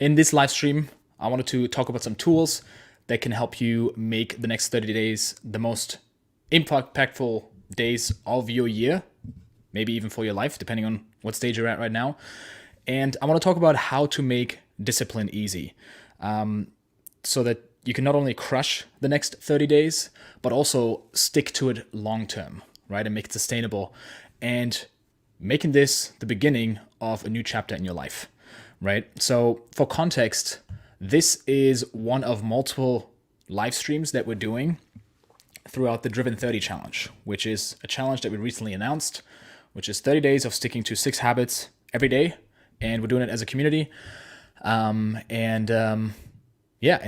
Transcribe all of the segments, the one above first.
In this live stream, I wanted to talk about some tools that can help you make the next 30 days the most impactful days of your year, maybe even for your life, depending on what stage you're at right now. And I want to talk about how to make discipline easy, so that you can not only crush the next 30 days, but also stick to it long term, right? And make it sustainable and making this the beginning of a new chapter in your life, right? So for context, this is one of multiple live streams that we're doing throughout the Driven 30 challenge, which is a challenge that we recently announced, which is 30 days of sticking to 6 habits every day. And we're doing it as a community. In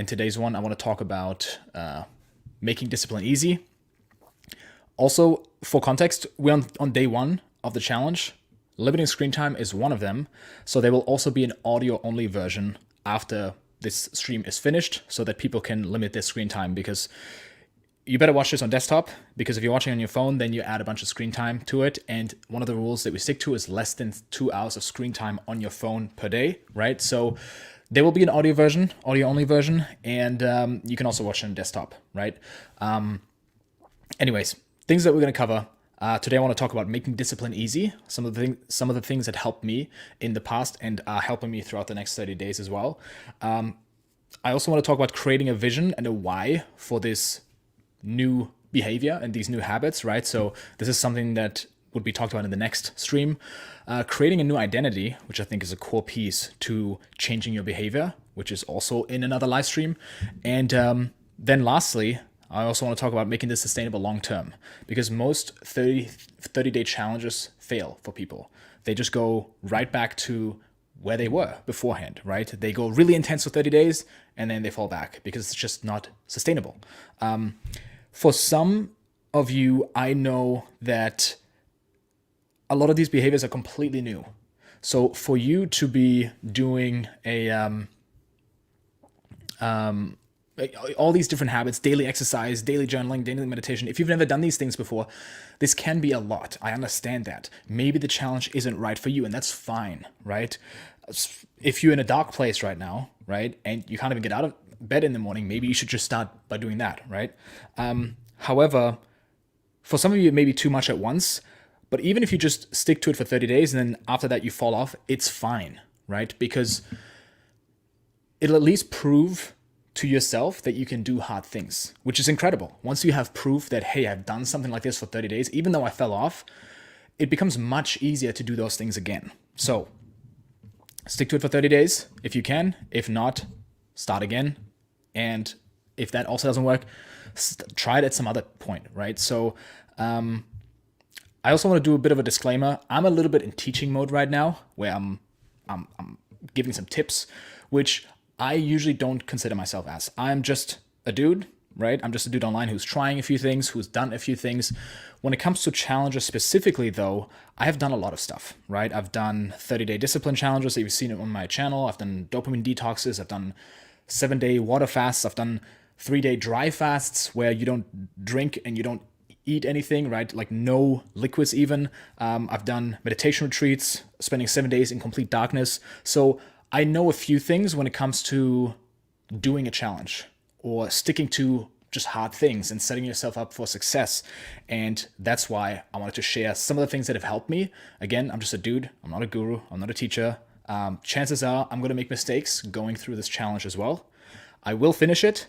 today's one, I want to talk about making discipline easy. Also, for context, we're on day 1 of the challenge. Limiting screen time is one of them. So there will also be an audio-only version after this stream is finished so that people can limit their screen time, because you better watch this on desktop, because if you're watching on your phone, then you add a bunch of screen time to it. And one of the rules that we stick to is less than 2 hours of screen time on your phone per day, right? So there will be an audio-only version, and you can also watch it on desktop, right? Anyways, things that we're going to cover. Today I want to talk about making discipline easy, some of the things that helped me in the past and are helping me throughout the next 30 days as well. I also want to talk about creating a vision and a why for this new behavior and these new habits, right? So this is something that would be talked about in the next stream. Creating a new identity, which I think is a core piece to changing your behavior, which is also in another live stream. And then lastly, I also want to talk about making this sustainable long term, because most 30-day challenges fail for people. They just go right back to where they were beforehand, right? They go really intense for 30 days and then they fall back because it's just not sustainable. For some of you, I know that a lot of these behaviors are completely new. So for you to be doing all these different habits, daily exercise, daily journaling, daily meditation, if you've never done these things before, this can be a lot. I understand that. Maybe the challenge isn't right for you, and that's fine, right? If you're in a dark place right now, right, and you can't even get out of bed in the morning, maybe you should just start by doing that, right? However, for some of you, it may be too much at once, but even if you just stick to it for 30 days and then after that you fall off, it's fine, right? Because it'll at least prove to yourself that you can do hard things, which is incredible. Once you have proof that, hey, I've done something like this for 30 days, even though I fell off, it becomes much easier to do those things again. So stick to it for 30 days if you can. If not, start again. And if that also doesn't work, try it at some other point, right? So I also want to do a bit of a disclaimer. I'm a little bit in teaching mode right now, where I'm giving some tips, which I usually don't consider myself as. I'm just a dude, right? I'm just a dude online who's trying a few things, who's done a few things. When it comes to challenges specifically, though, I have done a lot of stuff, right? I've done 30-day discipline challenges that you've seen on my channel. I've done dopamine detoxes. I've done 7-day water fasts. I've done 3-day dry fasts where you don't drink and you don't eat anything, right? Like no liquids even. I've done meditation retreats, spending 7 days in complete darkness. So I know a few things when it comes to doing a challenge or sticking to just hard things and setting yourself up for success. And that's why I wanted to share some of the things that have helped me. Again, I'm just a dude. I'm not a guru. I'm not a teacher. Chances are I'm going to make mistakes going through this challenge as well. I will finish it,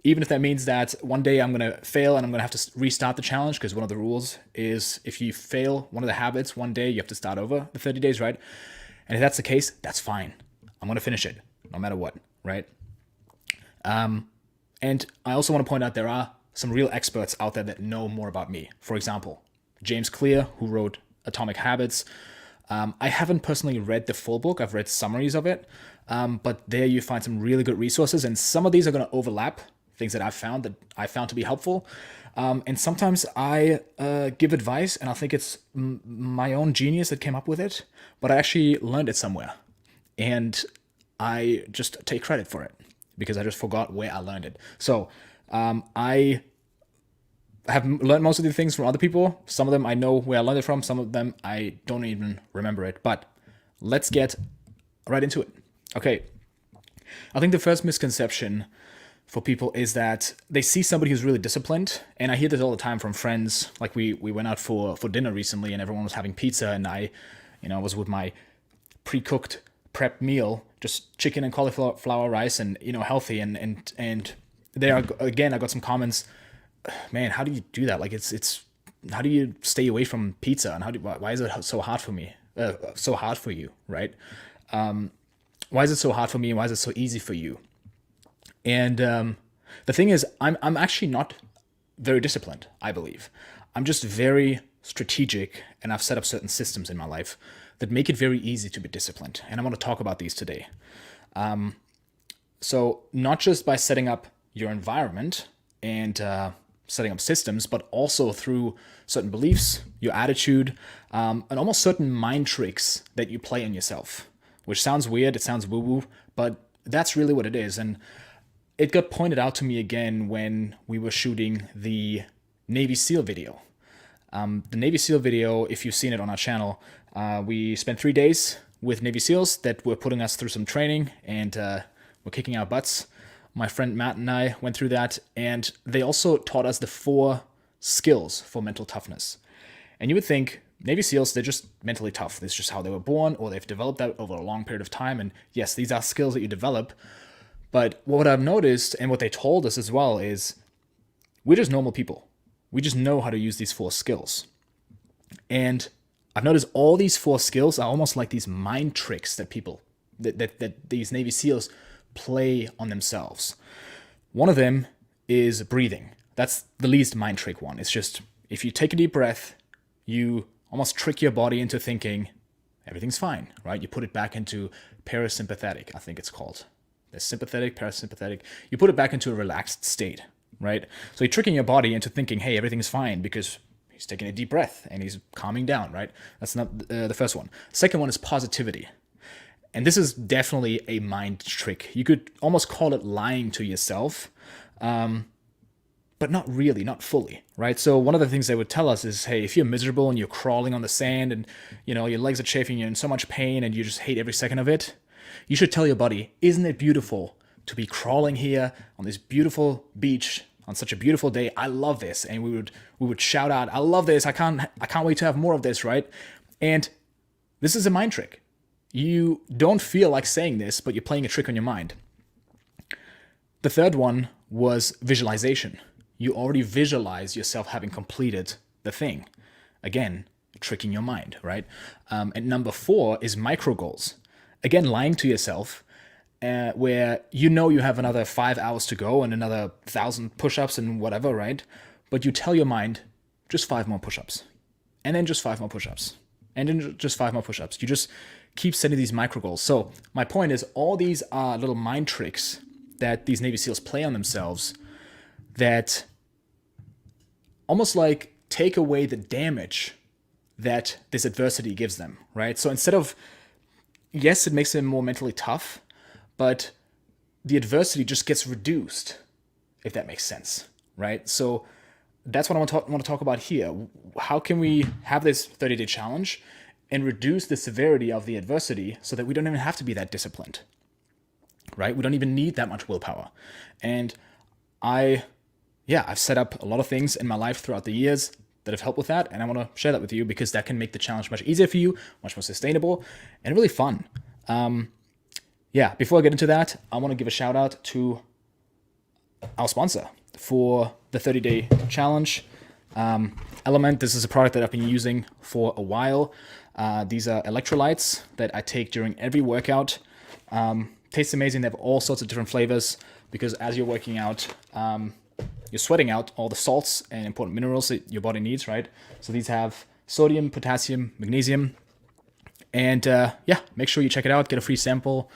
even if that means that one day I'm going to fail and I'm going to have to restart the challenge, because one of the rules is if you fail one of the habits one day, you have to start over the 30 days, right? And if that's the case, that's fine. I'm going to finish it no matter what, right? And I also want to point out there are some real experts out there that know more about me. For example, James Clear, who wrote Atomic Habits. I haven't personally read the full book. I've read summaries of it, but there you find some really good resources, and some of these are going to overlap things that I found to be helpful. And sometimes I give advice and I think it's my own genius that came up with it, but I actually learned it somewhere. And I just take credit for it because I just forgot where I learned it. So I have learned most of the things from other people. Some of them I know where I learned it from. Some of them I don't even remember it. But let's get right into it. Okay, I think the first misconception for people is that they see somebody who's really disciplined, and I hear this all the time from friends. Like we went out for dinner recently, and everyone was having pizza, and I, was with my pre-cooked prep meal, just chicken and cauliflower rice, and healthy, and there again I got some comments. Man, how do you do that? Like it's how do you stay away from pizza, and why is it so hard for me? So hard for you, right? Why is it so hard for me, and why is it so easy for you? And the thing is, I'm actually not very disciplined, I believe. I'm just very strategic, and I've set up certain systems in my life that make it very easy to be disciplined. And I want to talk about these today. So not just by setting up your environment and setting up systems, but also through certain beliefs, your attitude, and almost certain mind tricks that you play on yourself, which sounds weird, it sounds woo-woo, but that's really what it is. And it got pointed out to me again when we were shooting the Navy SEAL video. The Navy SEAL video, if you've seen it on our channel, we spent 3 days with Navy SEALs that were putting us through some training, and were kicking our butts. My friend Matt and I went through that, and they also taught us the 4 skills for mental toughness. And you would think Navy SEALs, they're just mentally tough. This is just how they were born, or they've developed that over a long period of time. And yes, these are skills that you develop. But what I've noticed, and what they told us as well, is we're just normal people. We just know how to use these 4 skills. And I've noticed all these 4 skills are almost like these mind tricks that people, that these Navy SEALs play on themselves. One of them is breathing. That's the least mind trick one. It's just, if you take a deep breath, you almost trick your body into thinking everything's fine, right? You put it back into parasympathetic, I think it's called. There's sympathetic, parasympathetic. You put it back into a relaxed state, right? So you're tricking your body into thinking, hey, everything's fine because he's taking a deep breath and he's calming down, right? That's not the first one. Second one is positivity. And this is definitely a mind trick. You could almost call it lying to yourself, but not really, not fully, right? So one of the things they would tell us is, hey, if you're miserable and you're crawling on the sand and, your legs are chafing, you're in so much pain and you just hate every second of it, you should tell your body, isn't it beautiful to be crawling here on this beautiful beach on such a beautiful day? I love this. And we would shout out, I love this. I can't wait to have more of this, right? And this is a mind trick. You don't feel like saying this, but you're playing a trick on your mind. The third one was visualization. You already visualize yourself having completed the thing. Again, tricking your mind, right? And number 4 is micro goals. Again, lying to yourself, where you have another 5 hours to go and another 1,000 push-ups and whatever, right? But you tell your mind, just 5 more push-ups, and then just 5 more push-ups, and then just 5 more push-ups. You just keep setting these micro goals. So my point is, all these are little mind tricks that these Navy SEALs play on themselves that almost like take away the damage that this adversity gives them, right? So instead of, yes, it makes them more mentally tough, but the adversity just gets reduced, if that makes sense, right? So that's what I want to talk about here. How can we have this 30-day challenge and reduce the severity of the adversity so that we don't even have to be that disciplined, right? We don't even need that much willpower. And I've set up a lot of things in my life throughout the years that have helped with that, and I want to share that with you because that can make the challenge much easier for you, much more sustainable, and really fun. Before I get into that, I want to give a shout out to our sponsor for the 30-day challenge, Element. This is a product that I've been using for a while. These are electrolytes that I take during every workout. Tastes amazing. They have all sorts of different flavors because as you're working out, you're sweating out all the salts and important minerals that your body needs, right? So these have sodium, potassium, magnesium, and make sure you check it out. Get a free sample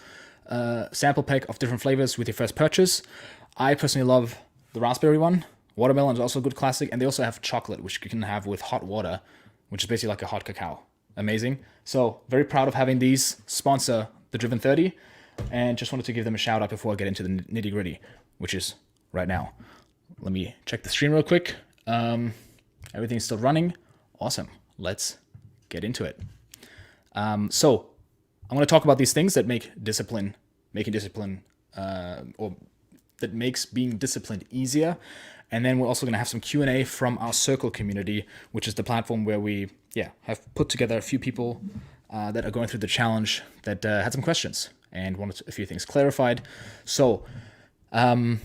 pack of different flavors with your first purchase. I personally love the raspberry one. Watermelon is also a good classic, and they also have chocolate, which you can have with hot water, which is basically like a hot cacao. Amazing. So very proud of having these sponsor the Driven 30, and just wanted to give them a shout out before I get into the nitty gritty, which is right now. Let me check the stream real quick. Everything's still running. Awesome. Let's get into it. So I'm going to talk about these things that make making discipline or that makes being disciplined easier. And then we're also going to have some Q&A from our Circle community, which is the platform where we have put together a few people that are going through the challenge that had some questions and wanted a few things clarified. So let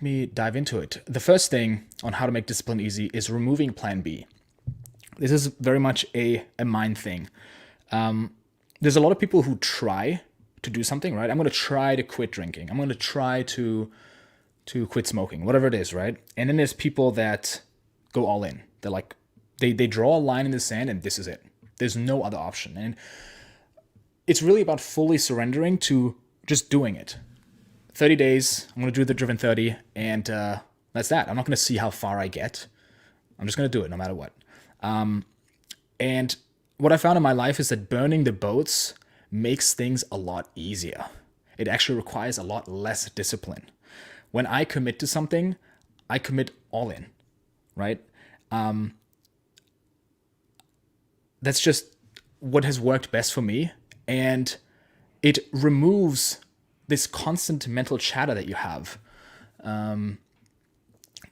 me dive into it. The first thing on how to make discipline easy is removing plan B. This is very much a mind thing. There's a lot of people who try to do something, right? I'm going to try to quit drinking. I'm going to try to quit smoking, whatever it is, right? And then there's people that go all in. They're like, they draw a line in the sand and this is it. There's no other option. And it's really about fully surrendering to just doing it. 30 days, I'm going to do the Driven 30, and that's that. I'm not going to see how far I get. I'm just going to do it no matter what. And what I found in my life is that burning the boats makes things a lot easier. It actually requires a lot less discipline. When I commit to something, I commit all in, right? That's just what has worked best for me. And it removes this constant mental chatter that you have.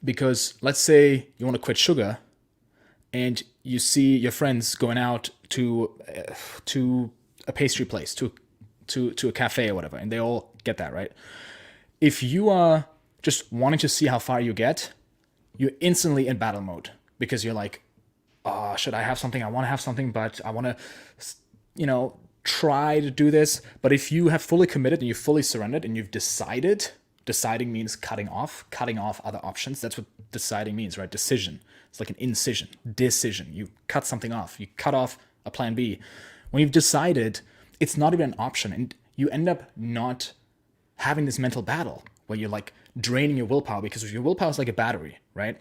Because let's say you want to quit sugar and you see your friends going out to a pastry place, to a cafe or whatever, and they all get that, right? If you are just wanting to see how far you get, you're instantly in battle mode because you're like, oh, should I have something? I want to have something, but I want to, try to do this. But if you have fully committed and you've fully surrendered and you've decided, deciding means cutting off other options. That's what deciding means, right? Decision. It's like an incision, decision. You cut something off. You cut off a plan B. When you've decided, it's not even an option, and you end up not having this mental battle where you're like draining your willpower, because your willpower is like a battery, right?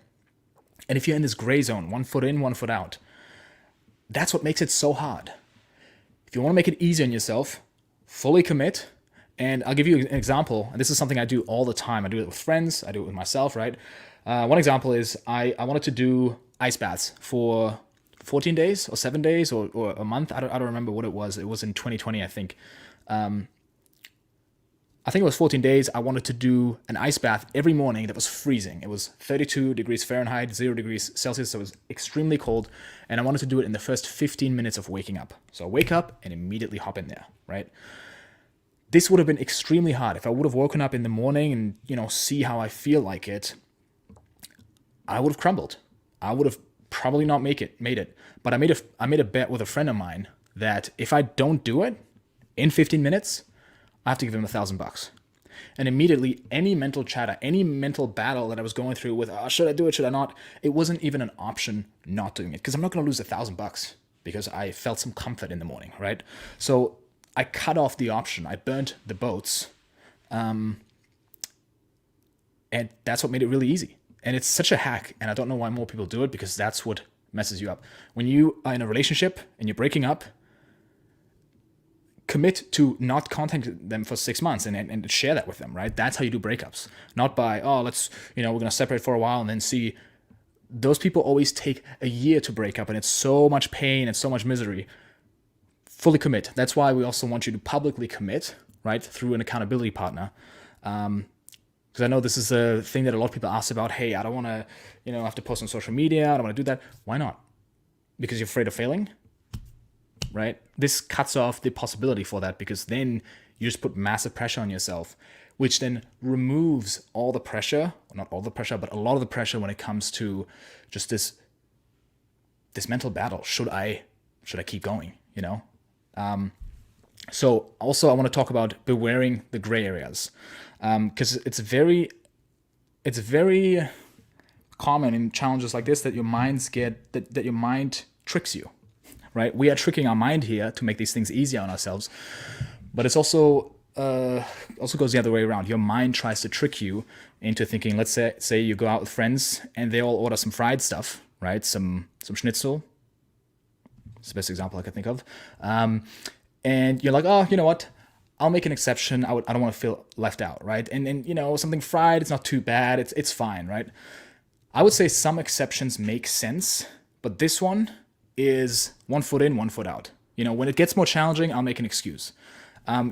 And if you're in this gray zone, 1 foot in, 1 foot out, that's what makes it so hard. If you want to make it easy on yourself, fully commit. And I'll give you an example. And this is something I do all the time. I do it with friends. I do it with myself, right? One example is I wanted to do ice baths for 14 days or 7 days or a month. I don't remember what it was. It was in 2020, I think. I think it was 14 days. I wanted to do an ice bath every morning that was freezing. It was 32 degrees Fahrenheit, 0 degrees Celsius, so it was extremely cold. And I wanted to do it in the first 15 minutes of waking up. So I wake up and immediately hop in there, right? This would have been extremely hard. If I would have woken up in the morning and, see how I feel like it, I would have crumbled. I would have probably not made it. But I made a bet with a friend of mine that if I don't do it in 15 minutes, I have to give him $1,000. And immediately, any mental chatter, any mental battle that I was going through with, should I do it, should I not? It wasn't even an option not doing it, because I'm not going to lose $1,000 because I felt some comfort in the morning, right? So I cut off the option. I burnt the boats. And that's what made it really easy. And it's such a hack. And I don't know why more people do it, because that's what messes you up. When you are in a relationship and you're breaking up, commit to not contact them for 6 months and share that with them, right? That's how you do breakups. Not by, we're going to separate for a while and then see. Those people always take a year to break up, and it's so much pain and so much misery. Fully commit. That's why we also want you to publicly commit, right? Through an accountability partner. Because I know this is a thing that a lot of people ask about. Hey, I don't want to, have to post on social media. I don't want to do that. Why not? Because you're afraid of failing? Right? This cuts off the possibility for that, because then you just put massive pressure on yourself, which then removes all the pressure, not all the pressure, but a lot of the pressure when it comes to just this mental battle. Should I keep going? So also I want to talk about bewaring the gray areas, because it's very common in challenges like this that your mind tricks you. Right? We are tricking our mind here to make these things easier on ourselves. But it's also goes the other way around. Your mind tries to trick you into thinking, let's say you go out with friends and they all order some fried stuff, right? Some schnitzel. It's the best example I can think of. And you're like, oh, you know what? I'll make an exception. I don't want to feel left out, right? And something fried, it's not too bad. It's fine, right? I would say some exceptions make sense, but this one is 1 foot in, 1 foot out. When it gets more challenging, I'll make an excuse.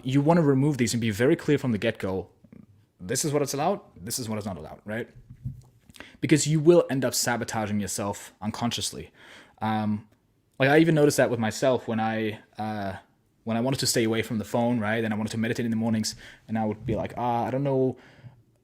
You want to remove these and be very clear from the get-go. This is what it's allowed. This is what is not allowed, right? Because you will end up sabotaging yourself unconsciously. Like I even noticed that with myself when I wanted to stay away from the phone, right? And I wanted to meditate in the mornings, and I would be like, I don't know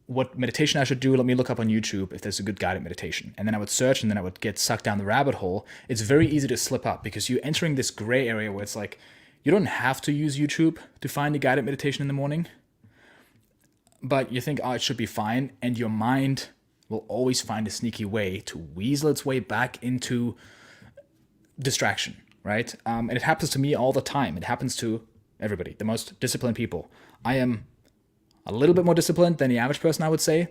what meditation I should do. Let me look up on YouTube if there's a good guided meditation. And then I would search, and then I would get sucked down the rabbit hole. It's very easy to slip up because you're entering this gray area where it's like, you don't have to use YouTube to find a guided meditation in the morning, but you think, it should be fine. And your mind will always find a sneaky way to weasel its way back into distraction, right? And it happens to me all the time. It happens to everybody, the most disciplined people. I am a little bit more disciplined than the average person, I would say,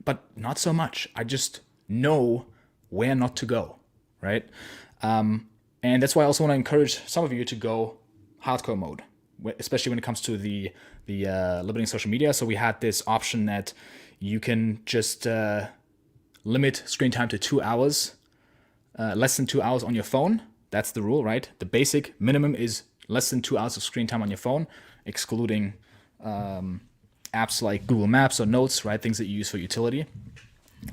but not so much. I just know where not to go, right? And that's why I also want to encourage some of you to go hardcore mode, especially when it comes to the limiting social media. So we had this option that you can just limit screen time to 2 hours, less than 2 hours on your phone. That's the rule, right? The basic minimum is less than 2 hours of screen time on your phone, excluding apps like Google Maps or Notes, right? Things that you use for utility.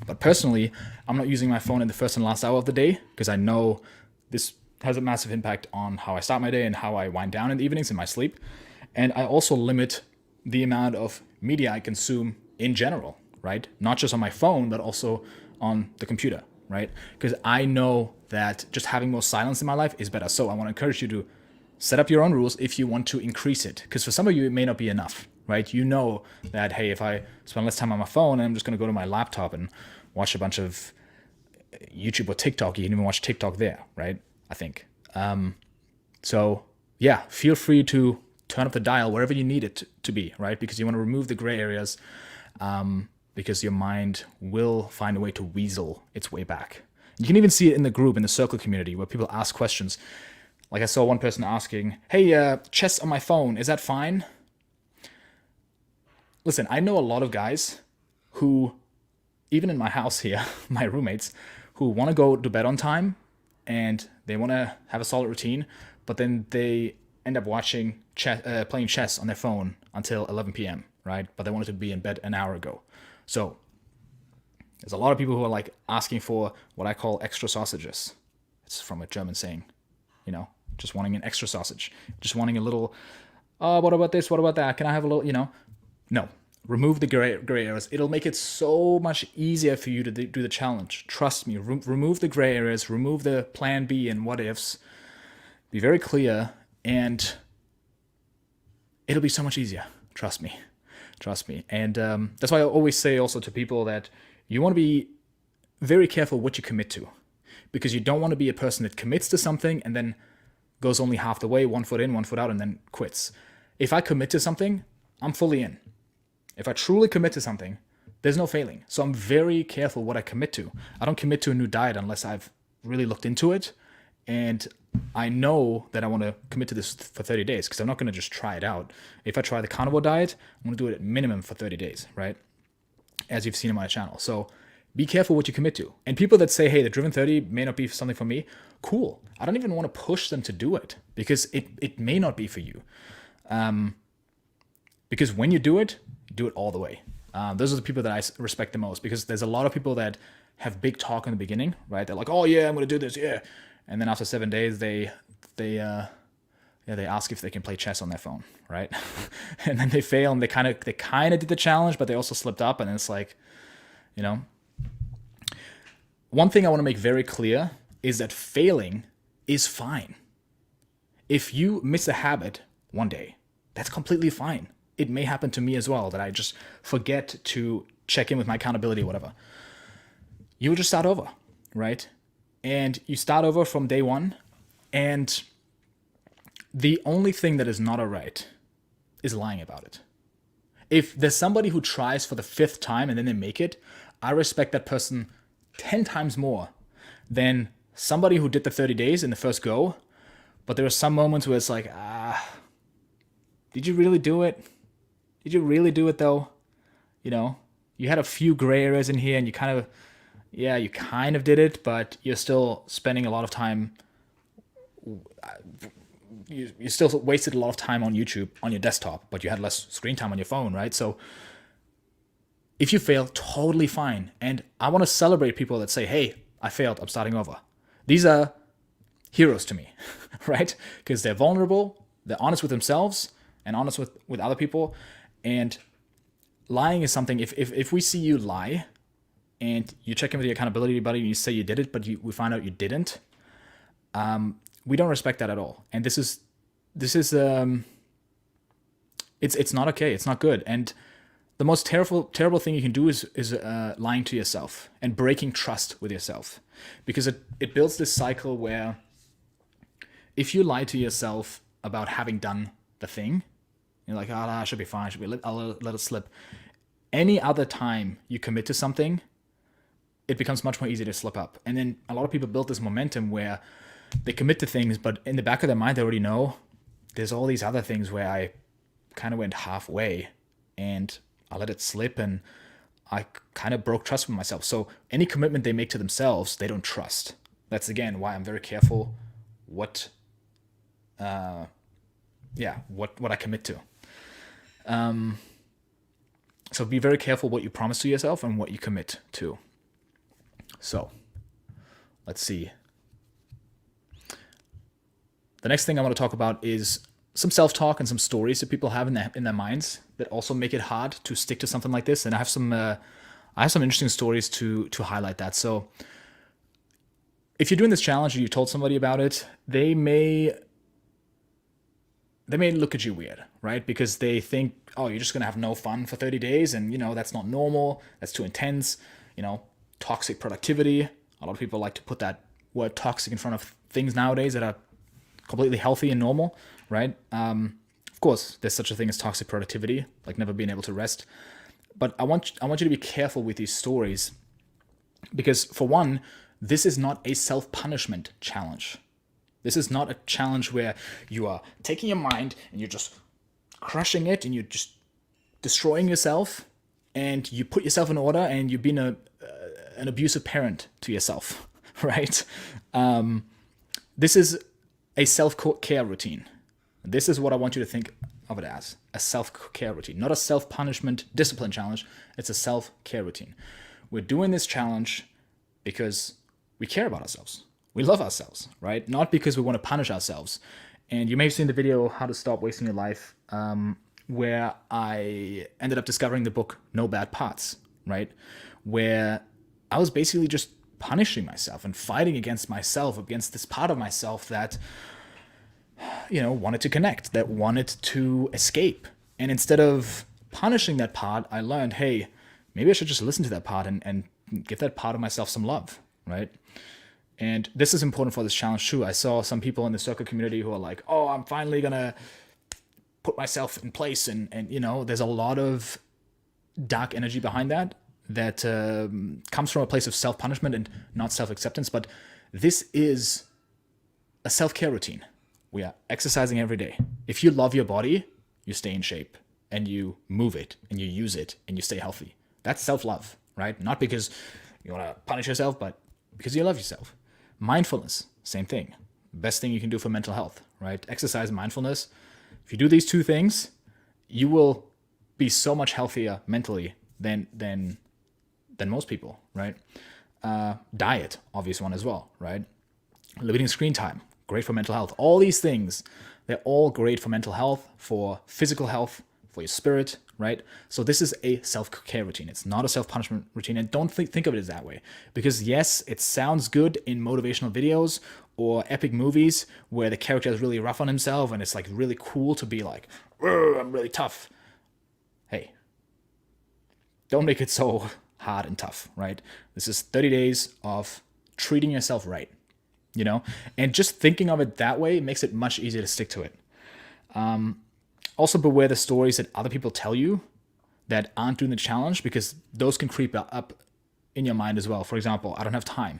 But personally, I'm not using my phone in the first and last hour of the day because I know this has a massive impact on how I start my day and how I wind down in the evenings in my sleep. And I also limit the amount of media I consume in general, right? Not just on my phone, but also on the computer, right? Because I know that just having more silence in my life is better. So I want to encourage you to set up your own rules if you want to increase it. Because for some of you, it may not be enough, right? You know that, hey, if I spend less time on my phone, I'm just going to go to my laptop and watch a bunch of YouTube or TikTok. You can even watch TikTok there, right? I think. So yeah, feel free to turn up the dial wherever you need it to be, right? Because you want to remove the gray areas, because your mind will find a way to weasel its way back. You can even see it in the group, in the circle community, where people ask questions. Like I saw one person asking, hey, chess on my phone, is that fine? Listen, I know a lot of guys who, even in my house here, my roommates, who want to go to bed on time and they want to have a solid routine, but then they end up watching playing chess on their phone until 11 p.m., right? But they wanted to be in bed an hour ago. So there's a lot of people who are like asking for what I call extra sausages. It's from a German saying, just wanting an extra sausage, just wanting a little, what about this? What about that? Can I have a little, No, remove the gray areas. It'll make it so much easier for you to do the challenge. Trust me, remove the gray areas, remove the plan B and what ifs. Be very clear, and it'll be so much easier. Trust me. And that's why I always say also to people that you want to be very careful what you commit to, because you don't want to be a person that commits to something and then goes only half the way, 1 foot in, 1 foot out, and then quits. If I commit to something, I'm fully in. If I truly commit to something, there's no failing. So I'm very careful what I commit to. I don't commit to a new diet unless I've really looked into it and I know that I want to commit to this for 30 days, because I'm not going to just try it out. If I try the carnivore diet, I'm going to do it at minimum for 30 days, right? As you've seen in my channel. So be careful what you commit to. And people that say, hey, the Driven 30 may not be something for me, cool. I don't even want to push them to do it, because it may not be for you. Because when you do it all the way. Those are the people that I respect the most, because there's a lot of people that have big talk in the beginning, right? They're like, oh yeah, I'm going to do this, yeah. And then after 7 days, they ask if they can play chess on their phone, right? And then they fail, and they kind of did the challenge, but they also slipped up, and it's like, One thing I want to make very clear is that failing is fine. If you miss a habit one day, that's completely fine. It may happen to me as well, that I just forget to check in with my accountability or whatever. You will just start over, right? And you start over from day one, and the only thing that is not all right is lying about it. If there's somebody who tries for the 5th time and then they make it, I respect that person 10 times more than somebody who did the 30 days in the first go, but there are some moments where it's like, did you really do it? Did you really do it though? You had a few gray areas in here, and you kind of did it, but you're still spending a lot of time you still wasted a lot of time on YouTube on your desktop, but you had less screen time on your phone, right? So if you fail, totally fine. And I want to celebrate people that say, hey, I failed, I'm starting over. These are heroes to me, right? Because they're vulnerable, they're honest with themselves and honest with other people. And lying is something, if we see you lie and you check in with your accountability buddy and you say you did it, but we find out you didn't, we don't respect that at all. And this is it's not okay. It's not good. And the most terrible thing you can do is lying to yourself and breaking trust with yourself, because it builds this cycle where if you lie to yourself about having done the thing, you're like, I should be fine. I'll let it slip. Any other time you commit to something, it becomes much more easy to slip up. And then a lot of people build this momentum where they commit to things, but in the back of their mind, they already know there's all these other things where I kind of went halfway and I let it slip and I kind of broke trust with myself. So any commitment they make to themselves, they don't trust. That's, again, why I'm very careful what I commit to. So be very careful what you promise to yourself and what you commit to. So let's see. The next thing I want to talk about is some self-talk and some stories that people have in their minds that also make it hard to stick to something like this. And I have some interesting stories to highlight that. So if you're doing this challenge and you told somebody about it, they may look at you weird, right? Because they think, oh, you're just going to have no fun for 30 days. And, that's not normal. That's too intense. Toxic productivity. A lot of people like to put that word toxic in front of things nowadays that are completely healthy and normal, right? Of course, there's such a thing as toxic productivity, like never being able to rest. But I want you to be careful with these stories, because for one, this is not a self-punishment challenge. This is not a challenge where you are taking your mind and you're just crushing it and you're just destroying yourself and you put yourself in order and you've been an abusive parent to yourself, right? This is a self-care routine. This is what I want you to think of it as, a self-care routine, not a self-punishment discipline challenge. It's a self-care routine. We're doing this challenge because we care about ourselves. We love ourselves, right? Not because we want to punish ourselves. And you may have seen the video, How to Stop Wasting Your Life, where I ended up discovering the book No Bad Parts, right? Where I was basically just punishing myself and fighting against myself, against this part of myself that, wanted to connect, that wanted to escape. And instead of punishing that part, I learned, hey, maybe I should just listen to that part and give that part of myself some love, right? And this is important for this challenge too. I saw some people in the circle community who are like, oh, I'm finally going to put myself in place. And there's a lot of dark energy behind that comes from a place of self-punishment and not self-acceptance. But this is a self-care routine. We are exercising every day. If you love your body, you stay in shape and you move it and you use it and you stay healthy. That's self-love, right? Not because you want to punish yourself, but because you love yourself. Mindfulness, same thing. Best thing you can do for mental health, right? Exercise and mindfulness. If you do these two things, you will be so much healthier mentally than most people, right? Diet, obvious one as well, right? Limiting screen time, great for mental health. All these things, they're all great for mental health, for physical health, for your spirit, right? So this is a self-care routine. It's not a self-punishment routine. And don't think of it as that way. Because yes, it sounds good in motivational videos or epic movies where the character is really rough on himself and it's like really cool to be like, I'm really tough. Hey, don't make it so hard and tough, right? This is 30 days of treating yourself right, and just thinking of it that way makes it much easier to stick to it. Also beware the stories that other people tell you that aren't doing the challenge, because those can creep up in your mind as well. For example, I don't have time,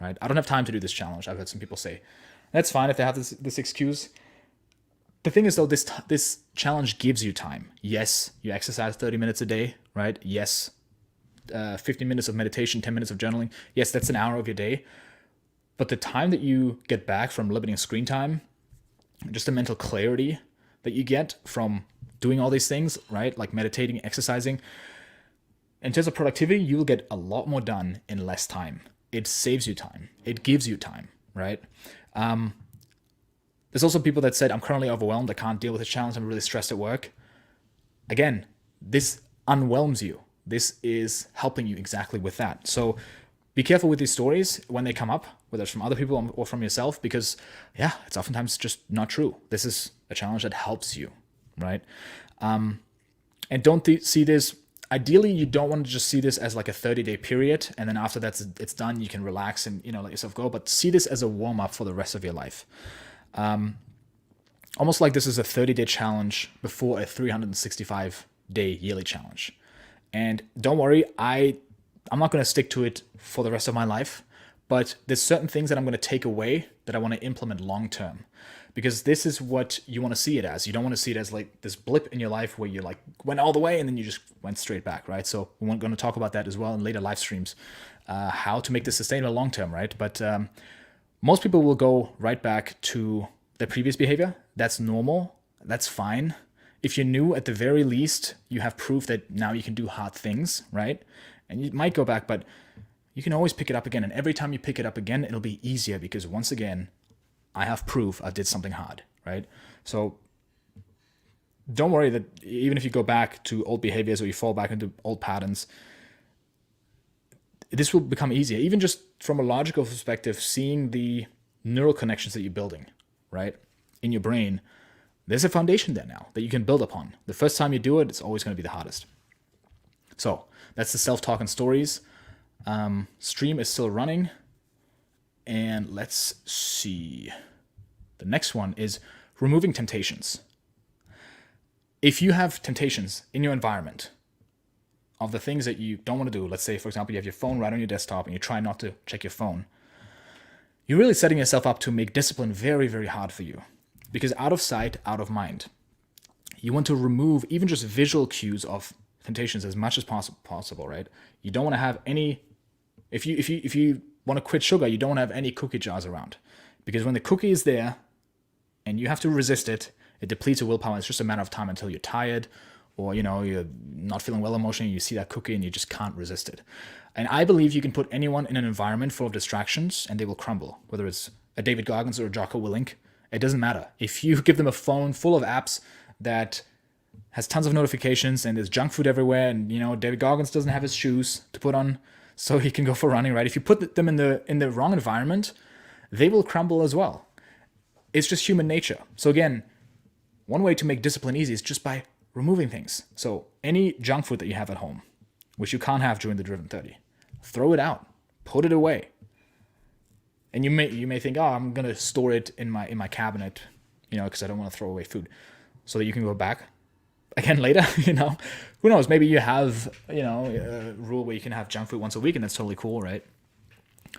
right? I don't have time to do this challenge. I've heard some people say. That's fine if they have this excuse. The thing is, though, this challenge gives you time. Yes, you exercise 30 minutes a day, right? Yes, 15 minutes of meditation, 10 minutes of journaling. Yes, that's an hour of your day. But the time that you get back from limiting screen time just the mental clarity that you get from doing all these things, right? Like meditating, exercising. In terms of productivity, you'll get a lot more done in less time. It saves you time. It gives you time, right? There's also people that said, I'm currently overwhelmed. I can't deal with the challenge. I'm really stressed at work. Again, this unwhelms you. This is helping you exactly with that. So be careful with these stories when they come up, whether it's from other people or from yourself, because yeah, it's oftentimes just not true. This is a challenge that helps you, right? And don't see this, ideally, you don't want to just see this as like a 30-day period, and then after that's it's done, you can relax and, let yourself go, but see this as a warm-up for the rest of your life. Almost like this is a 30-day challenge before a 365-day yearly challenge. And don't worry, I'm not going to stick to it for the rest of my life, but there's certain things that I'm going to take away that I want to implement long term, because this is what you want to see it as. You don't want to see it as like this blip in your life where you like went all the way and then you just went straight back, right? So we're going to talk about that as well in later live streams, how to make this sustainable long term, right? But most people will go right back to their previous behavior. That's normal. That's fine. If you're new, at the very least, you have proof that now you can do hard things, right? And you might go back, but you can always pick it up again. And every time you pick it up again, it'll be easier because once again, I have proof I did something hard, right? So don't worry that even if you go back to old behaviors or you fall back into old patterns, this will become easier. Even just from a logical perspective, seeing the neural connections that you're building, right, in your brain, there's a foundation there now that you can build upon. The first time you do it, it's always going to be the hardest. So that's the self-talk and stories. Stream is still running. And let's see. The next one is removing temptations. If you have temptations in your environment of the things that you don't want to do, let's say, for example, you have your phone right on your desktop and you try not to check your phone, you're really setting yourself up to make discipline very, very hard for you. Because out of sight, out of mind. You want to remove even just visual cues of temptations as much as possible, right? You don't want to have any, if you want to quit sugar, you don't want to have any cookie jars around. Because when the cookie is there and you have to resist it, it depletes your willpower. It's just a matter of time until you're tired or, you're not feeling well emotionally, you see that cookie and you just can't resist it. And I believe you can put anyone in an environment full of distractions and they will crumble, whether it's a David Goggins or a Jocko Willink. It doesn't matter. If you give them a phone full of apps that has tons of notifications and there's junk food everywhere, and David Goggins doesn't have his shoes to put on so he can go for running, right? If you put them in the wrong environment, they will crumble as well. It's just human nature. So again, one way to make discipline easy is just by removing things. So any junk food that you have at home, which you can't have during the Driven 30, throw it out, put it away. And you may think, oh, I'm gonna store it in my cabinet, because I don't want to throw away food, so that you can go back again later. Who knows? Maybe you have a rule where you can have junk food once a week, and that's totally cool, right?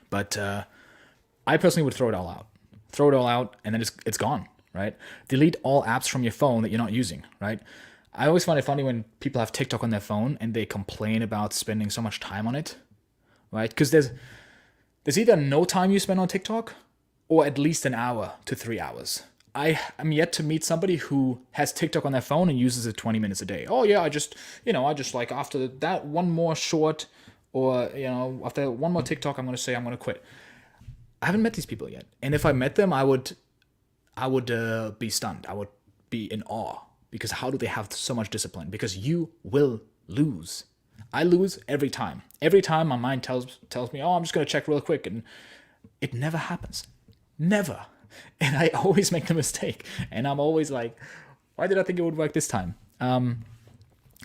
But I personally would throw it all out, and then it's gone, right? Delete all apps from your phone that you're not using, right? I always find it funny when people have TikTok on their phone and they complain about spending so much time on it, right? Because there's either no time you spend on TikTok or at least an hour to 3 hours. I am yet to meet somebody who has TikTok on their phone and uses it 20 minutes a day. Oh yeah, I just like after that one more short or, after one more TikTok, I'm going to say I'm going to quit. I haven't met these people yet. And if I met them, I would be stunned. I would be in awe, because how do they have so much discipline? Because you will lose. I lose every time. Every time my mind tells me, oh, I'm just going to check real quick. And it never happens. Never. And I always make the mistake. And I'm always like, why did I think it would work this time?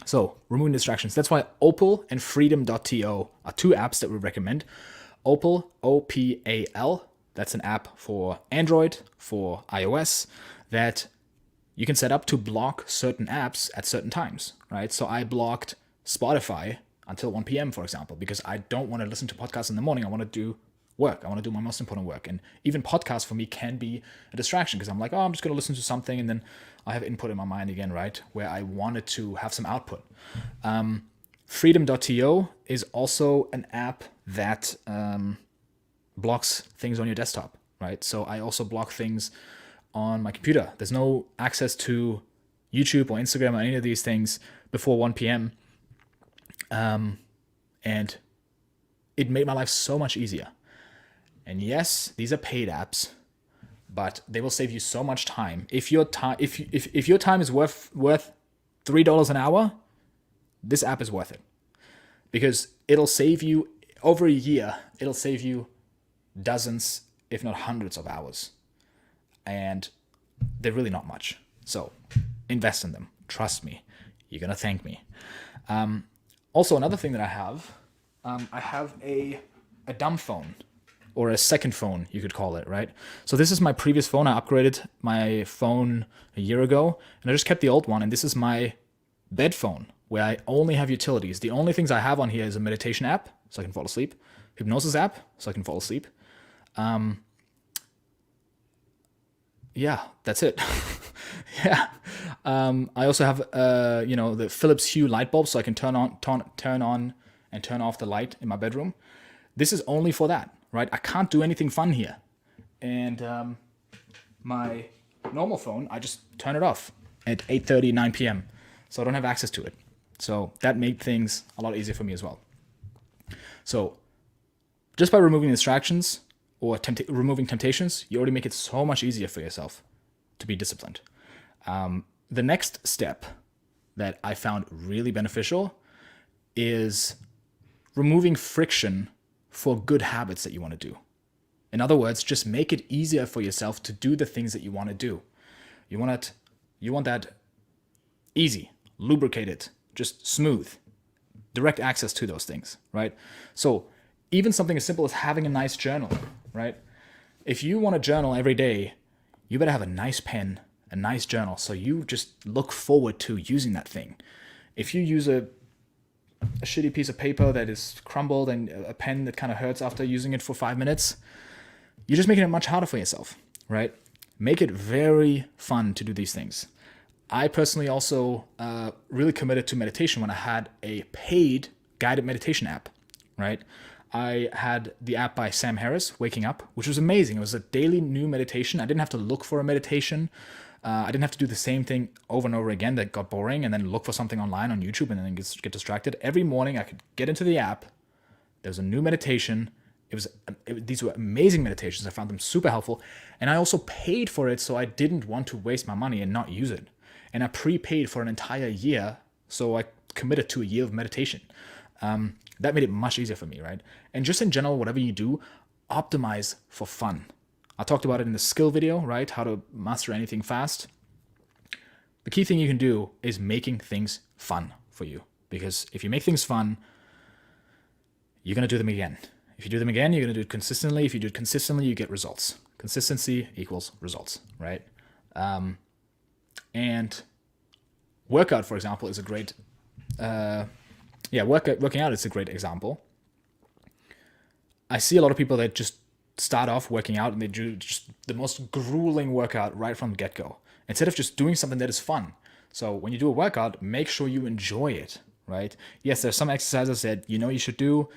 So, removing distractions. That's why Opal and Freedom.to are two apps that we recommend. Opal, O-P-A-L. That's an app for Android, for iOS, that you can set up to block certain apps at certain times, right? So I blocked Spotify until 1 p.m., for example, because I don't want to listen to podcasts in the morning. I want to do work. I want to do my most important work. And even podcasts for me can be a distraction, because I'm like, oh, I'm just going to listen to something, and then I have input in my mind again, right, where I wanted to have some output. Freedom.to is also an app that blocks things on your desktop, right? So I also block things on my computer. There's no access to YouTube or Instagram or any of these things before 1 p.m. And it made my life so much easier. And yes, these are paid apps, but they will save you so much time. If your time if your time is worth $3 an hour, this app is worth it. Because it'll save you over a year, it'll save you dozens, if not hundreds of hours. And they're really not much. So invest in them. Trust me. You're going to thank me. Also, another thing that I have a dumb phone, or a second phone, you could call it, right? So this is my previous phone. I upgraded my phone a year ago, and I just kept the old one. And this is my bed phone, where I only have utilities. The only things I have on here is a meditation app, so I can fall asleep, hypnosis app, so I can fall asleep. Yeah, that's it. Yeah. I also have, the Philips Hue light bulb, so I can turn on and turn off the light in my bedroom. This is only for that, right? I can't do anything fun here. And my normal phone, I just turn it off at 8:30, 9 p.m. So I don't have access to it. So that made things a lot easier for me as well. So just by removing distractions or removing temptations, you already make it so much easier for yourself to be disciplined. The next step that I found really beneficial is removing friction for good habits that you want to do. In other words, just make it easier for yourself to do the things that you want to do. You want that easy, lubricated, just smooth, direct access to those things, right? So even something as simple as having a nice journal, right? If you want to journal every day, you better have a nice pen, a nice journal, so you just look forward to using that thing. If you use a shitty piece of paper that is crumbled and a pen that kind of hurts after using it for 5 minutes, you're just making it much harder for yourself, right? Make it very fun to do these things. I personally also really committed to meditation when I had a paid guided meditation app, right? I had the app by Sam Harris, Waking Up, which was amazing. It was a daily new meditation. I didn't have to look for a meditation. I didn't have to do the same thing over and over again that got boring, and then look for something online on YouTube and then get distracted. Every morning I could get into the app. There was a new meditation. These were amazing meditations. I found them super helpful. And I also paid for it, so I didn't want to waste my money and not use it. And I prepaid for an entire year, so I committed to a year of meditation. That made it much easier for me, right? And just in general, whatever you do, optimize for fun. I talked about it in the skill video, right? How to master anything fast. The key thing you can do is making things fun for you. Because if you make things fun, you're going to do them again. If you do them again, you're going to do it consistently. If you do it consistently, you get results. Consistency equals results, right? And workout, for example, is a great... working out is a great example. I see a lot of people that just start off working out and they do just the most grueling workout right from the get-go, instead of just doing something that is fun. So when you do a workout, make sure you enjoy it, right? Yes, there's some exercises that you should do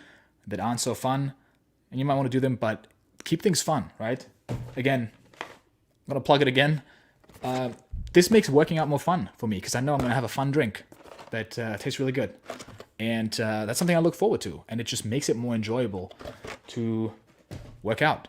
that aren't so fun, and you might want to do them, but keep things fun, right? Again, I'm going to plug it again. This makes working out more fun for me because I know I'm going to have a fun drink that tastes really good. And that's something I look forward to. And it just makes it more enjoyable to work out.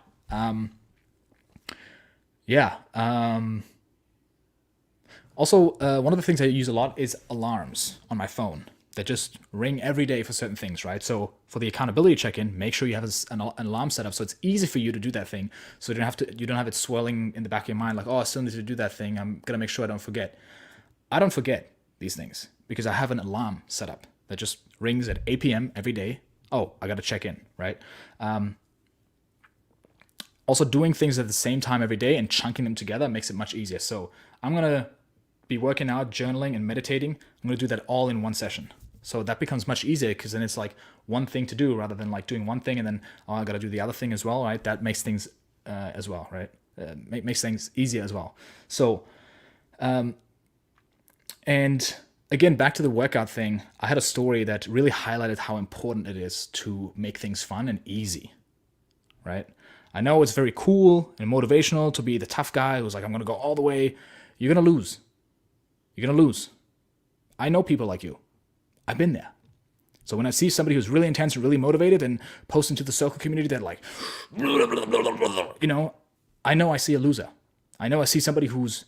Also, one of the things I use a lot is alarms on my phone that just ring every day for certain things, right? So for the accountability check-in, make sure you have an alarm set up so it's easy for you to do that thing. So you don't have it swirling in the back of your mind like, oh, I still need to do that thing. I'm going to make sure I don't forget. I don't forget these things because I have an alarm set up that just rings at 8 p.m. every day. Oh, I got to check in, right? Also, doing things at the same time every day and chunking them together makes it much easier. So I'm going to be working out, journaling, and meditating. I'm going to do that all in one session. So that becomes much easier because then it's like one thing to do rather than like doing one thing and then, oh, I got to do the other thing as well, right? That makes things as well, right? Makes things easier as well. So, and again, back to the workout thing, I had a story that really highlighted how important it is to make things fun and easy, right? I know it's very cool and motivational to be the tough guy who's like, I'm going to go all the way. You're going to lose. You're going to lose. I know people like you. I've been there. So when I see somebody who's really intense and really motivated and posts into the circle community that like, I know I see a loser. I know I see somebody who's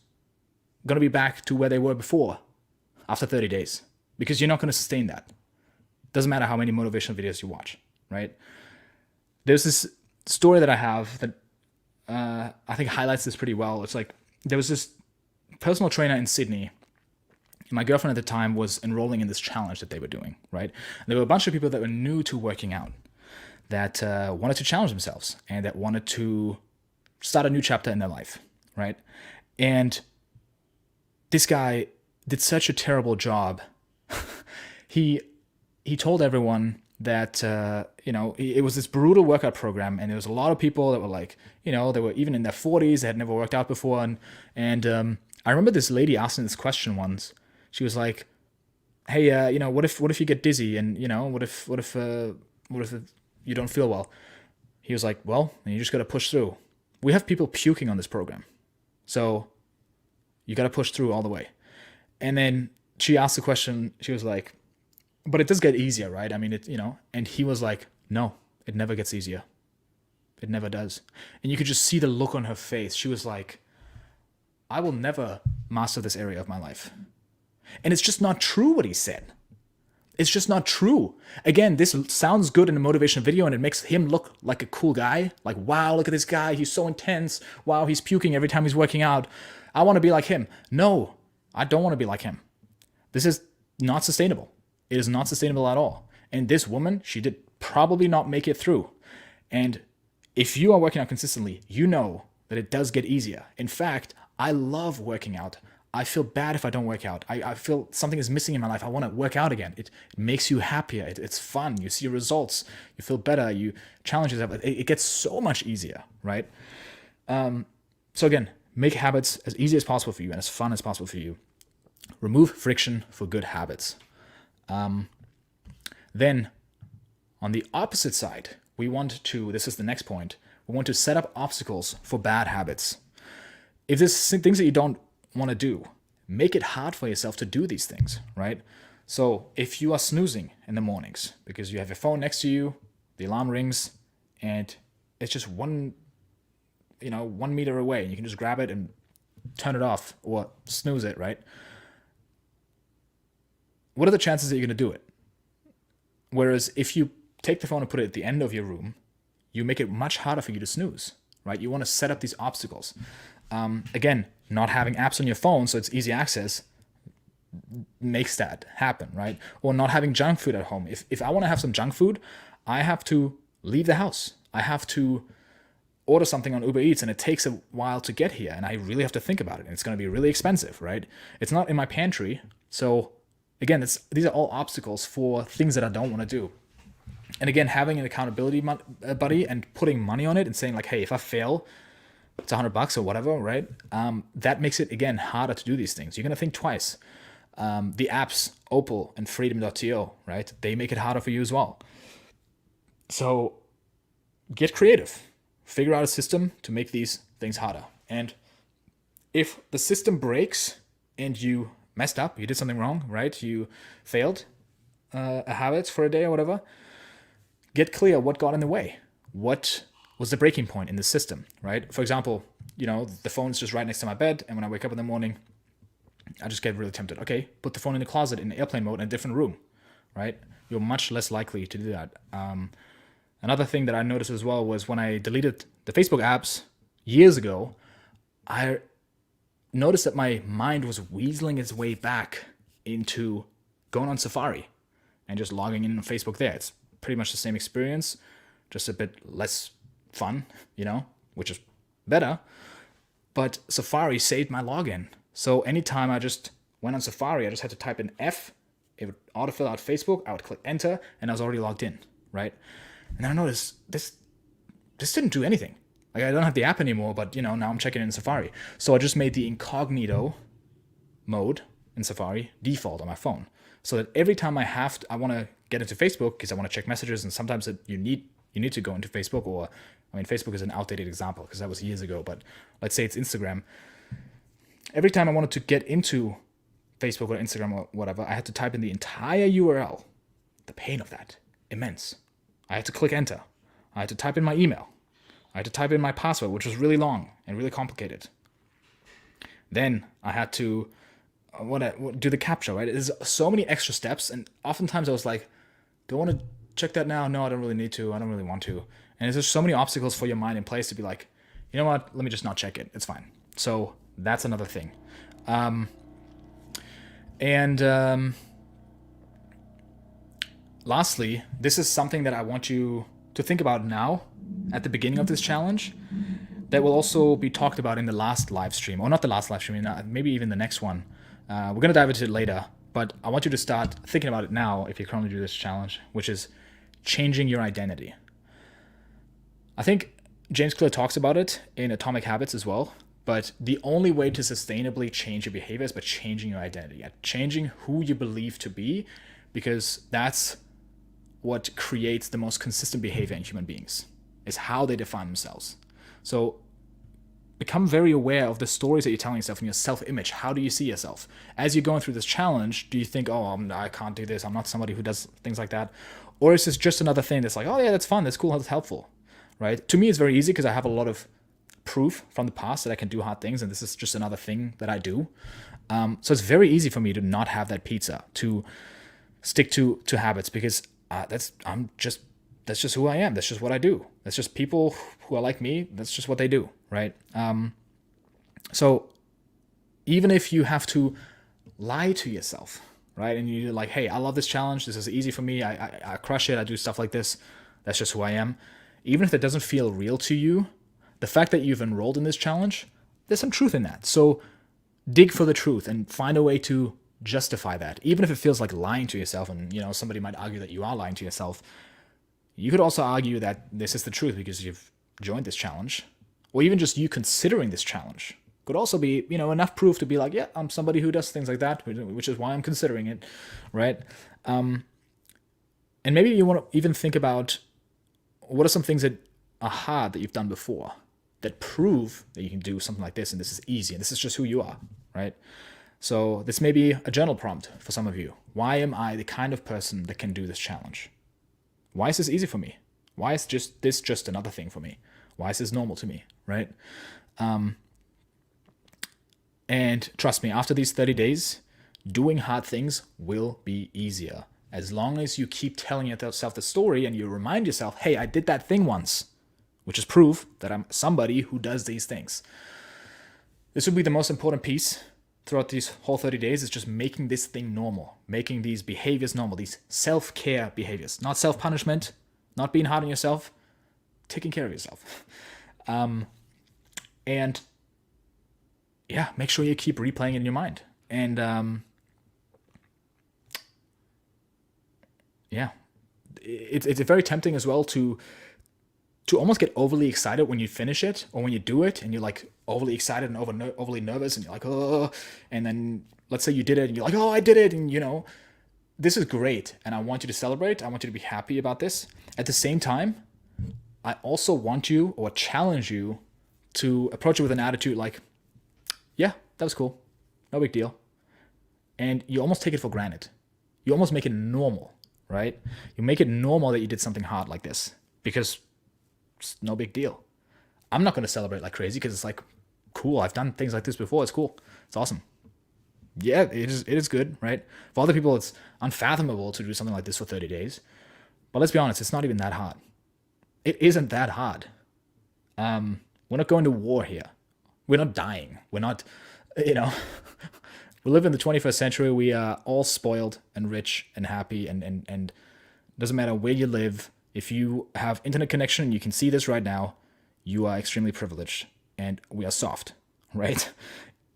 going to be back to where they were before after 30 days, because you're not going to sustain that. Doesn't matter how many motivational videos you watch, right? There's this story that I have that I think highlights this pretty well. It's like there was this personal trainer in Sydney. My girlfriend at the time was enrolling in this challenge that they were doing, right? And there were a bunch of people that were new to working out that wanted to challenge themselves and that wanted to start a new chapter in their life, right? And this guy did such a terrible job. He told everyone that, it was this brutal workout program, and there was a lot of people that were like, they were even in their 40s, they had never worked out before. And I remember this lady asking this question once. She was like, hey, what if you get dizzy, and, what if you don't feel well? He was like, well, then you just got to push through. We have people puking on this program. So you got to push through all the way. And then she asked the question, she was like, but it does get easier, right? I mean, and he was like, no, it never gets easier. It never does. And you could just see the look on her face. She was like, I will never master this area of my life. And it's just not true what he said. It's just not true. Again, this sounds good in a motivation video, and it makes him look like a cool guy. Like, wow, look at this guy. He's so intense. Wow, he's puking every time he's working out. I want to be like him. No, I don't want to be like him. This is not sustainable. It is not sustainable at all. And this woman, she did probably not make it through. And if you are working out consistently, you know that it does get easier. In fact, I love working out. I feel bad if I don't work out. I feel something is missing in my life. I want to work out again. It makes you happier. It's fun. You see results. You feel better. You challenge yourself. It gets so much easier, right? So again, make habits as easy as possible for you and as fun as possible for you. Remove friction for good habits. Then, on the opposite side, this is the next point, we want to set up obstacles for bad habits. If there's things that you don't want to do, make it hard for yourself to do these things, right? So if you are snoozing in the mornings because you have your phone next to you, the alarm rings, and it's just 1 meter away, and you can just grab it and turn it off or snooze it, right? What are the chances that you're going to do it? Whereas if you take the phone and put it at the end of your room, you make it much harder for you to snooze, right? You want to set up these obstacles. Again, not having apps on your phone so it's easy access makes that happen, right? Or not having junk food at home. If I want to have some junk food, I have to leave the house. I have to order something on Uber Eats, and it takes a while to get here, and I really have to think about it, and it's going to be really expensive, right? It's not in my pantry. So again, these are all obstacles for things that I don't want to do. And again, having an accountability buddy and putting money on it and saying like, hey, if I fail, it's $100 or whatever, right? That makes it, again, harder to do these things. You're going to think twice. The apps, Opal and Freedom.to, right? They make it harder for you as well. So get creative. Figure out a system to make these things harder. And if the system breaks and you messed up, you did something wrong, right? You failed a habit for a day or whatever, get clear what got in the way. What was the breaking point in the system, right? For example, the phone's just right next to my bed, and when I wake up in the morning, I just get really tempted. Okay, put the phone in the closet in airplane mode in a different room, right? You're much less likely to do that. Another thing that I noticed as well was when I deleted the Facebook apps years ago, I noticed that my mind was weaseling its way back into going on Safari and just logging in on Facebook there. It's pretty much the same experience, just a bit less fun, which is better. But Safari saved my login. So anytime I just went on Safari, I just had to type in F, it would autofill out Facebook, I would click enter, and I was already logged in, right? And then I noticed this didn't do anything. Like, I don't have the app anymore, but now I'm checking in Safari. So I just made the incognito mode in Safari default on my phone, so that every time I want to get into Facebook because I want to check messages, and sometimes you need you need to go into Facebook, or, I mean, Facebook is an outdated example because that was years ago, but let's say it's Instagram. Every time I wanted to get into Facebook or Instagram or whatever, I had to type in the entire URL. The pain of that, immense. I had to click enter. I had to type in my email. I had to type in my password, which was really long and really complicated. Then I had to do the CAPTCHA, right? There's so many extra steps, and oftentimes I was like, do I want to check that now? No, I don't really need to. I don't really want to. And there's just so many obstacles for your mind in place to be like, you know what? Let me just not check it. It's fine. So that's another thing. Lastly, this is something that I want you to think about now at the beginning of this challenge that will also be talked about in the last live stream, or not the last live stream, maybe even the next one. We're going to dive into it later, but I want you to start thinking about it now if you currently do this challenge, which is changing your identity. I think James Clear talks about it in Atomic Habits as well, but the only way to sustainably change your behavior is by changing your identity, changing who you believe to be, because that's what creates the most consistent behavior in human beings, is how they define themselves. So become very aware of the stories that you're telling yourself and your self-image. How do you see yourself? As you're going through this challenge, do you think, oh, I can't do this, I'm not somebody who does things like that? Or is this just another thing that's like, oh yeah, that's fun, that's cool, that's helpful, right? To me, it's very easy because I have a lot of proof from the past that I can do hard things, and this is just another thing that I do. So it's very easy for me to not have that pizza, to stick to habits, because that's just who I am. That's just what I do. That's just people who are like me. That's just what they do, right? So even if you have to lie to yourself, right, and you're like, hey, I love this challenge. This is easy for me. I crush it. I do stuff like this. That's just who I am. Even if that doesn't feel real to you, the fact that you've enrolled in this challenge, there's some truth in that. So dig for the truth and find a way to justify that, even if it feels like lying to yourself. And somebody might argue that you are lying to yourself. You could also argue that this is the truth because you've joined this challenge, or even just you considering this challenge could also be enough proof to be like, yeah, I'm somebody who does things like that, which is why I'm considering it, right? And maybe you want to even think about what are some things that are hard that you've done before that prove that you can do something like this, and this is easy, and this is just who you are, right? So this may be a journal prompt for some of you. Why am I the kind of person that can do this challenge? Why is this easy for me? Why is this just another thing for me? Why is this normal to me, right? And trust me, after these 30 days, doing hard things will be easier. As long as you keep telling yourself the story and you remind yourself, hey, I did that thing once, which is proof that I'm somebody who does these things. This would be the most important piece throughout these whole 30 days, is just making this thing normal, making these behaviors normal, these self-care behaviors, not self-punishment, not being hard on yourself, taking care of yourself. And yeah, make sure you keep replaying it in your mind. And yeah, it's very tempting as well to almost get overly excited when you finish it, or when you do it and you're like overly excited and overly nervous, and you're like, oh, and then let's say you did it and you're like, oh, I did it, and this is great, and I want you to celebrate. I want you to be happy about this. At the same time, I also want you, or challenge you, to approach it with an attitude like, yeah, that was cool, no big deal. And you almost take it for granted. You almost make it normal, right? You make it normal that you did something hard like this, because it's no big deal. I'm not going to celebrate like crazy because it's like, cool, I've done things like this before. It's cool. It's awesome. Yeah, it is good, right? For other people, it's unfathomable to do something like this for 30 days. But let's be honest, it's not even that hard. It isn't that hard. We're not going to war here. We're not dying. We're not, we live in the 21st century. We are all spoiled and rich and happy, and doesn't matter where you live. If you have internet connection and you can see this right now, you are extremely privileged, and we are soft, right?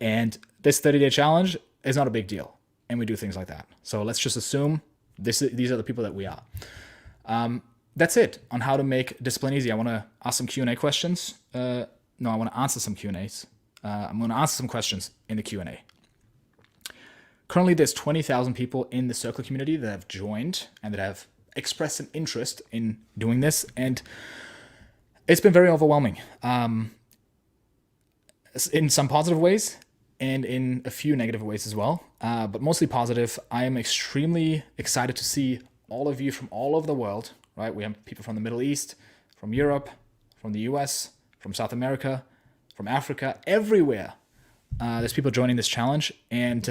And this 30-day challenge is not a big deal, and we do things like that. So let's just assume these are the people that we are. That's it on how to make discipline easy. I want to ask some Q&A questions. I want to answer some Q&As. I'm going to answer some questions in the Q&A. Currently, there's 20,000 people in the Circle community that have joined and that have expressed an interest in doing this, and it's been very overwhelming, in some positive ways and in a few negative ways as well, but mostly positive. I am extremely excited to see all of you from all over the world, right? We have people from the Middle East, from Europe, from the US, from South America, from Africa, everywhere. There's people joining this challenge, and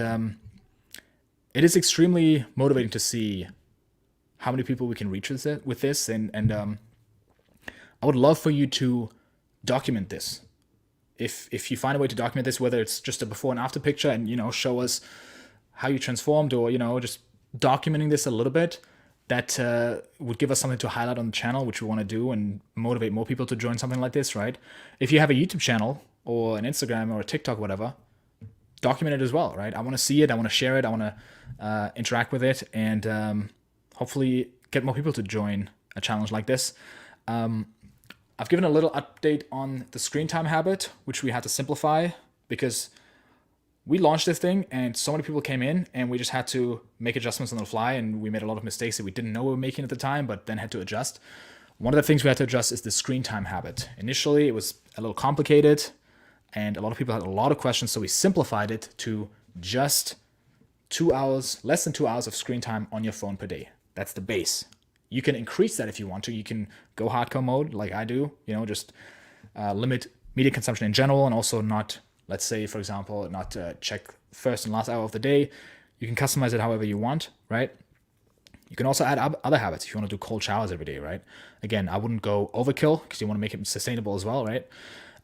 it is extremely motivating to see how many people we can reach with this, and I would love for you to document this. If you find a way to document this, whether it's just a before and after picture and, show us how you transformed, or, just documenting this a little bit, that would give us something to highlight on the channel, which we want to do, and motivate more people to join something like this, right? If you have a YouTube channel or an Instagram or a TikTok, whatever, document it as well, right? I want to see it. I want to share it. I want to interact with it, and hopefully get more people to join a challenge like this. I've given a little update on the screen time habit, which we had to simplify because we launched this thing and so many people came in, and we just had to make adjustments on the fly, and we made a lot of mistakes that we didn't know we were making at the time, but then had to adjust. One of the things we had to adjust is the screen time habit. Initially, it was a little complicated, and a lot of people had a lot of questions, so we simplified it to just 2 hours, less than 2 hours of screen time on your phone per day. That's the base. You can increase that if you want to. You can go hardcore mode like I do, just limit media consumption in general, and also not, let's say, for example, not check first and last hour of the day. You can customize it however you want, right? You can also add other habits if you want to do cold showers every day, right? Again, I wouldn't go overkill because you want to make it sustainable as well, right?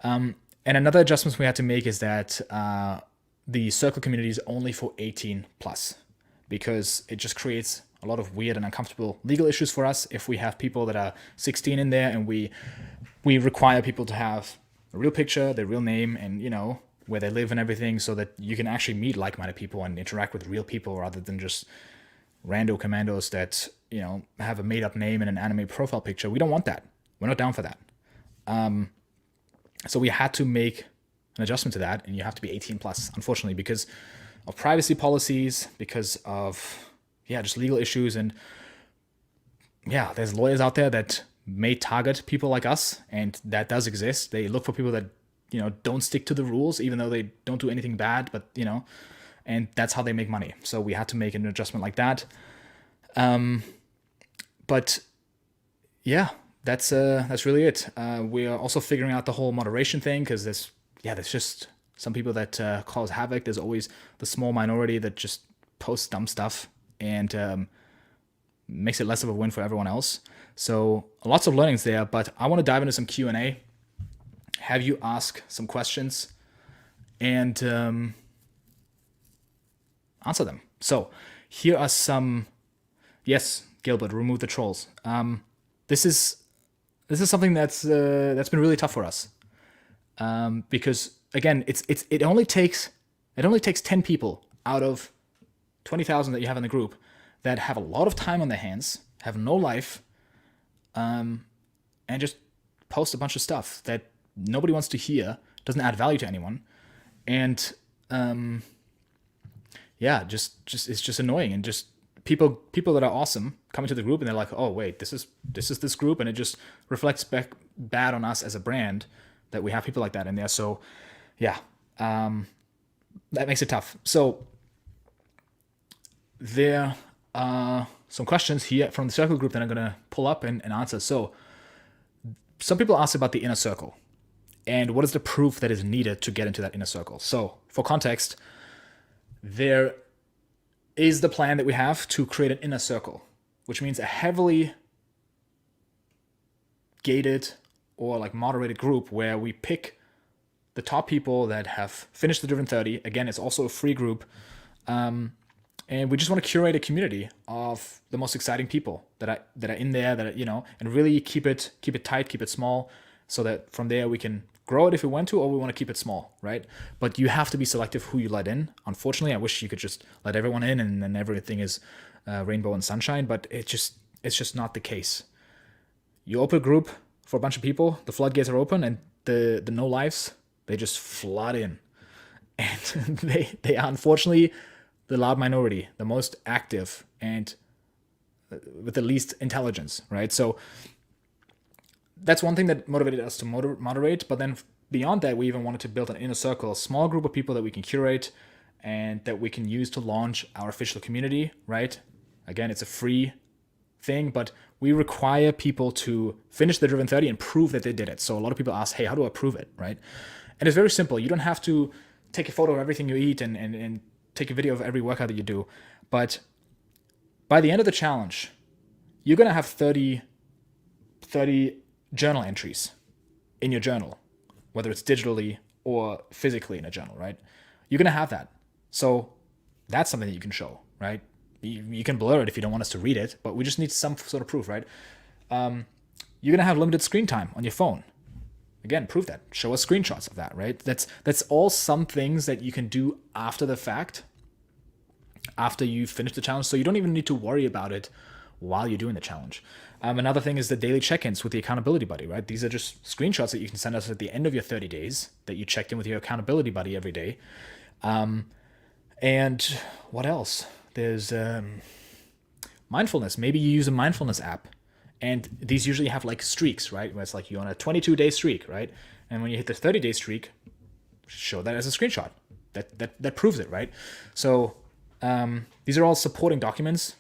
And another adjustment we had to make is that the circle community is only for 18 plus, because it just creates a lot of weird and uncomfortable legal issues for us if we have people that are 16 in there, and we require people to have a real picture, their real name, and where they live and everything, so that you can actually meet like-minded people and interact with real people rather than just rando commandos that have a made-up name and an anime profile picture. We don't want that. We're not down for that. So we had to make an adjustment to that, and you have to be 18 plus, unfortunately, because of privacy policies, because of just legal issues, and there's lawyers out there that may target people like us, and that does exist. They look for people that don't stick to the rules, even though they don't do anything bad, but and that's how they make money. So we had to make an adjustment like that. But that's really it. We are also figuring out the whole moderation thing, because there's just some people that cause havoc. There's always the small minority that just posts dumb stuff and makes it less of a win for everyone else. So lots of learnings there, but I want to dive into some Q&A, have you ask some questions, and answer them. So here are some. Yes, Gilbert, remove the trolls. This is something that's been really tough for us, because again, it only takes 10 people out of 20,000 that you have in the group that have a lot of time on their hands, have no life, and just post a bunch of stuff that nobody wants to hear, doesn't add value to anyone, and just it's just annoying, and just people that are awesome come into the group and they're like, oh wait, this is this group, and it just reflects back bad on us as a brand that we have people like that in there. So that makes it tough. So there are some questions here from the circle group that I'm going to pull up and answer. So some people asked about the inner circle and what is the proof that is needed to get into that inner circle. So for context, there is the plan that we have to create an inner circle, which means a heavily gated or like moderated group where we pick the top people that have finished the Driven 30. Again, it's also a free group. And we just want to curate a community of the most exciting people that are in there, that are, and really keep it tight, keep it small, so that from there we can grow it if we want to, or we want to keep it small, right? But you have to be selective who you let in. Unfortunately, I wish you could just let everyone in and then everything is rainbow and sunshine, but it's just not the case. You open a group for a bunch of people, the floodgates are open, and the no lives, they just flood in, and they are unfortunately the loud minority, the most active, and with the least intelligence, right? So that's one thing that motivated us to moderate. But then beyond that, we even wanted to build an inner circle, a small group of people that we can curate and that we can use to launch our official community, right? Again, it's a free thing, but we require people to finish the Driven 30 and prove that they did it. So a lot of people ask, hey, how do I prove it, right? And it's very simple. You don't have to take a photo of everything you eat and take a video of every workout that you do. But by the end of the challenge, you're going to have 30 journal entries in your journal, whether it's digitally or physically in a journal, right? You're going to have that. So that's something that you can show, right? You can blur it if you don't want us to read it, but we just need some sort of proof, right? You're going to have limited screen time on your phone. Again, prove that. Show us screenshots of that, right? That's all some things that you can do after the fact, after you finish the challenge. So you don't even need to worry about it while you're doing the challenge. Another thing is the daily check-ins with the accountability buddy, right? These are just screenshots that you can send us at the end of your 30 days that you checked in with your accountability buddy every day. And what else? There's mindfulness. Maybe you use a mindfulness app, and these usually have like streaks, right? Where it's like you're on a 22-day streak, right? And when you hit the 30-day streak, show that as a screenshot. That proves it, right? So these are all supporting documents.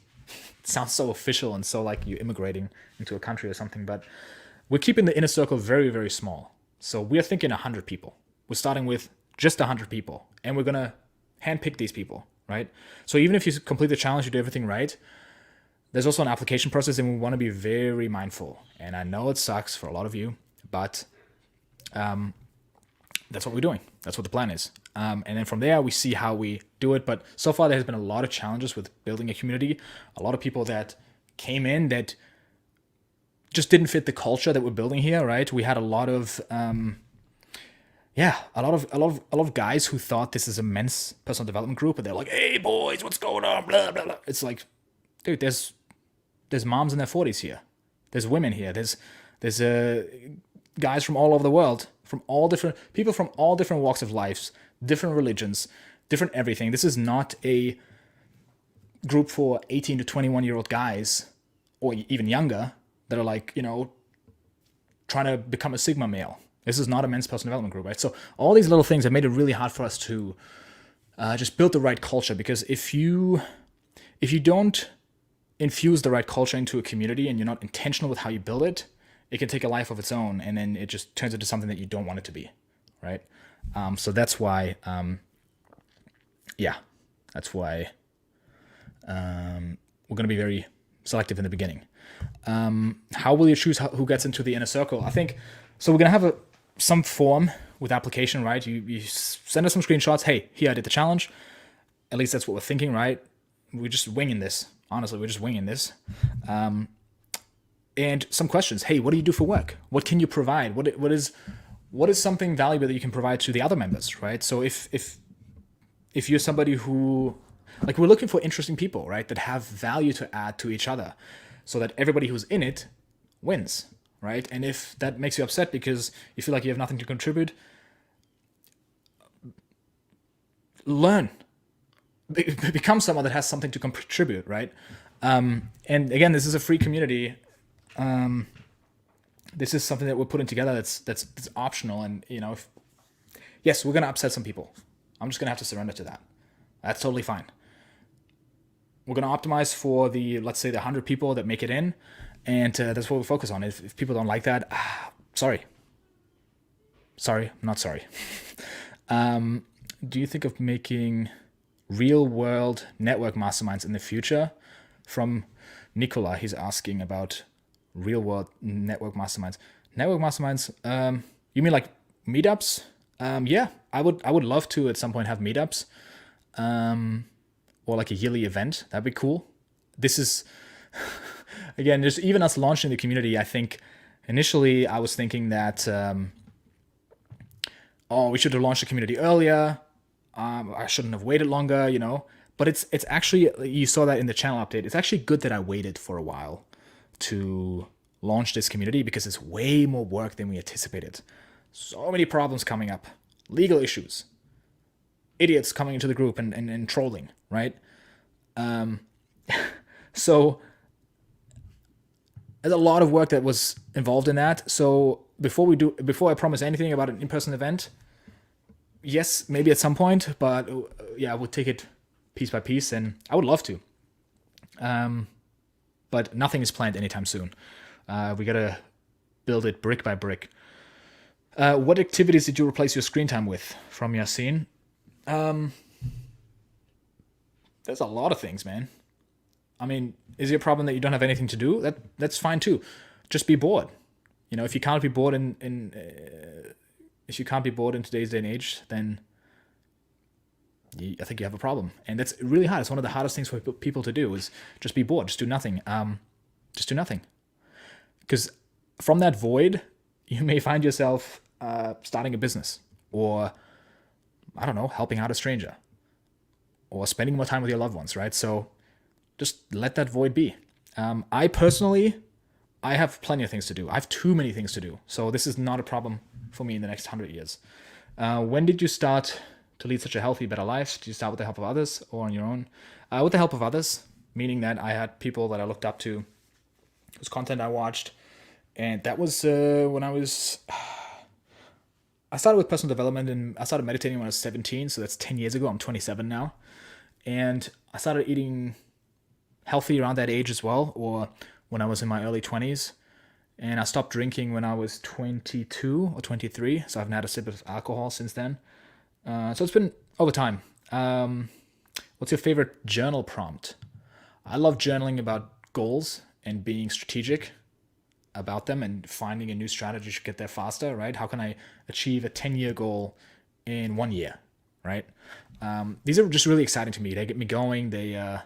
It sounds so official and so like you're immigrating into a country or something, but we're keeping the inner circle very, very small. So we're thinking 100 people. We're starting with just 100 people, and we're going to handpick these people, right? So even if you complete the challenge, you do everything right, there's also an application process, and we want to be very mindful. And I know it sucks for a lot of you, but that's what we're doing. That's what the plan is. And then from there, we see how we do it. But so far, there has been a lot of challenges with building a community. A lot of people that came in that just didn't fit the culture that we're building here, right? We had a lot of a lot of guys who thought this is a men's personal development group, and they're like, "Hey boys, what's going on?" Blah blah blah. It's like, dude, there's moms in their 40s here. There's women here. There's guys from all over the world, from all different people from all different walks of life, different religions, different everything. This is not a group for 18 to 21-year-old guys, or even younger, that are like, trying to become a Sigma male. This is not a men's personal development group, right? So all these little things have made it really hard for us to just build the right culture. Because if you don't infuse the right culture into a community and you're not intentional with how you build it, it can take a life of its own, and then it just turns into something that you don't want it to be, right? So that's why, that's why we're going to be very selective in the beginning. How will you choose who gets into the inner circle? I think, so we're going to have some form with application, right? You send us some screenshots. Hey, here I did the challenge. At least that's what we're thinking, right? We're just winging this. Honestly, we're just winging this. And some questions. Hey, what do you do for work? What can you provide? What is something valuable that you can provide to the other members, right? So if you're somebody who, like, we're looking for interesting people, right, that have value to add to each other, so that everybody who's in it wins, right? And if that makes you upset because you feel like you have nothing to contribute, learn. Become someone that has something to contribute, right? And again, this is a free community. This is something that we're putting together that's optional, and yes, we're gonna upset some people. I'm just gonna have to surrender to that. That's totally fine. We're gonna optimize for let's say the 100 people that make it in, and that's what we focus on. If people don't like that, sorry, I'm not sorry. Do you think of making real world network masterminds in the future? From Nicola, he's asking about real world network masterminds. Network masterminds, you mean like meetups? Yeah, I would love to at some point have meetups, or like a yearly event. That'd be cool. This is again, just even us launching the community. I think initially I was thinking that we should have launched the community earlier. I shouldn't have waited longer, But it's actually, you saw that in the channel update. It's actually good that I waited for a while to launch this community, because it's way more work than we anticipated. So many problems coming up, legal issues, idiots coming into the group and trolling, right? So there's a lot of work that was involved in that. So before I promise anything about an in-person event, yes, maybe at some point, but yeah, I would take it piece by piece, and I would love to. But nothing is planned anytime soon. We gotta build it brick by brick. What activities did you replace your screen time with from Yasin? There's a lot of things, man. I mean, is it a problem that you don't have anything to do? That's fine too. Just be bored. If you can't be bored if you can't be bored in today's day and age, then I think you have a problem. And that's really hard. It's one of the hardest things for people to do is just be bored. Just do nothing. Just do nothing. Because from that void, you may find yourself starting a business, or, I don't know, helping out a stranger, or spending more time with your loved ones, right? So just let that void be. I personally, I have plenty of things to do. I have too many things to do. So this is not a problem for me in the next 100 years. When did you start to lead such a healthy, better life? Did you start with the help of others or on your own? With the help of others, meaning that I had people that I looked up to, whose content I watched. And that was when I started with personal development, and I started meditating when I was 17. So that's 10 years ago. I'm 27 now. And I started eating healthy around that age as well, or when I was in my early 20s. And I stopped drinking when I was 22 or 23. So I haven't had a sip of alcohol since then. So it's been over time. What's your favorite journal prompt? I love journaling about goals and being strategic about them and finding a new strategy to get there faster, right? How can I achieve a 10-year goal in 1 year, right? These are just really exciting to me. They get me going. I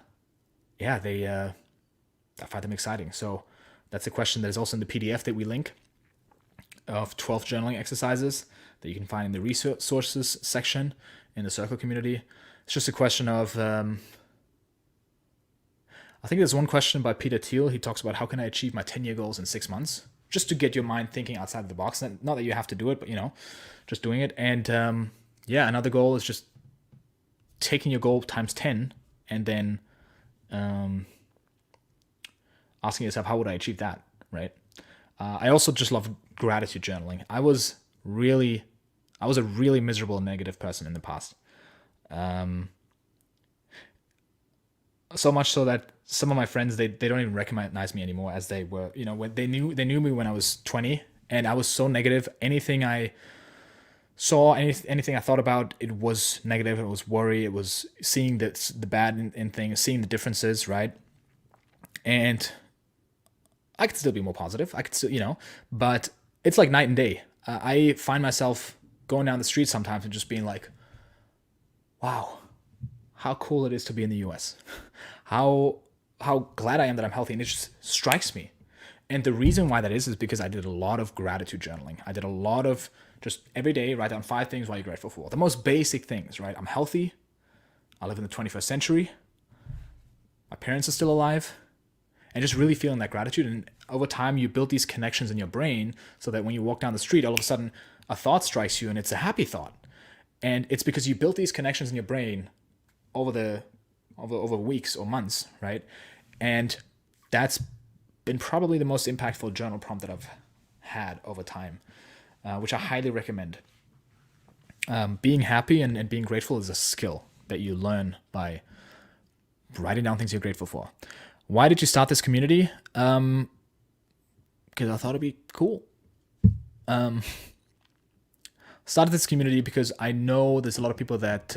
find them exciting. So that's a question that is also in the PDF that we link of 12 journaling exercises that you can find in the resources section in the Circle community. It's just a question of, I think there's one question by Peter Thiel. He talks about how can I achieve my 10-year goals in 6 months? Just to get your mind thinking outside of the box. Not that you have to do it, but, just doing it. And another goal is just taking your goal times 10 and then asking yourself, how would I achieve that, right? I also just love gratitude journaling. I was a really miserable and negative person in the past. So much so that some of my friends, they don't even recognize me anymore as they were, when they knew me when I was 20, and I was so negative. Anything I saw, anything I thought about, it was negative. It was worry. It was seeing the bad in things, seeing the differences, right? And I could still be more positive. I could still, but it's like night and day. I find myself going down the street sometimes and just being like, wow, how cool it is to be in the US. How glad I am that I'm healthy. And it just strikes me. And the reason why that is because I did a lot of gratitude journaling. I did a lot of just every day, write down 5 things why you're grateful for. The most basic things, right? I'm healthy. I live in the 21st century. My parents are still alive. And just really feeling that gratitude. And over time, you build these connections in your brain so that when you walk down the street, all of a sudden a thought strikes you and it's a happy thought. And it's because you built these connections in your brain over weeks or months, right? And that's been probably the most impactful journal prompt that I've had over time, which I highly recommend. Being happy and being grateful is a skill that you learn by writing down things you're grateful for. Why did you start this community? Because I thought it'd be cool. Started this community because I know there's a lot of people that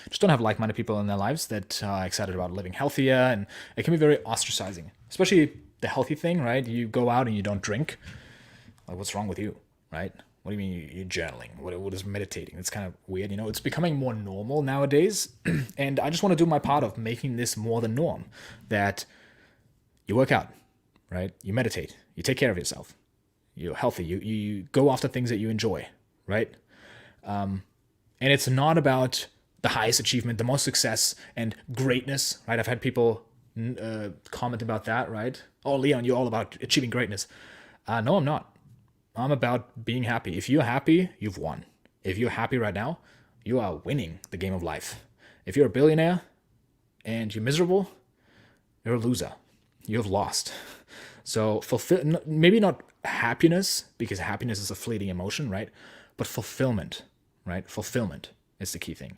just don't have like-minded people in their lives that are excited about living healthier, and it can be very ostracizing, especially the healthy thing, right? You go out and you don't drink. Like, what's wrong with you, right? What do you mean you're journaling? What is meditating? It's kind of weird, It's becoming more normal nowadays, and I just want to do my part of making this more the norm, that you work out, right? You meditate. You take care of yourself. You're healthy. You go after things that you enjoy, right? And it's not about the highest achievement, the most success and greatness, right? I've had people comment about that, right? Oh, Leon, you're all about achieving greatness. No, I'm not. I'm about being happy. If you're happy, you've won. If you're happy right now, you are winning the game of life. If you're a billionaire and you're miserable, you're a loser. you have lost. So maybe not happiness, because happiness is a fleeting emotion, right? But fulfillment, right? Fulfillment is the key thing.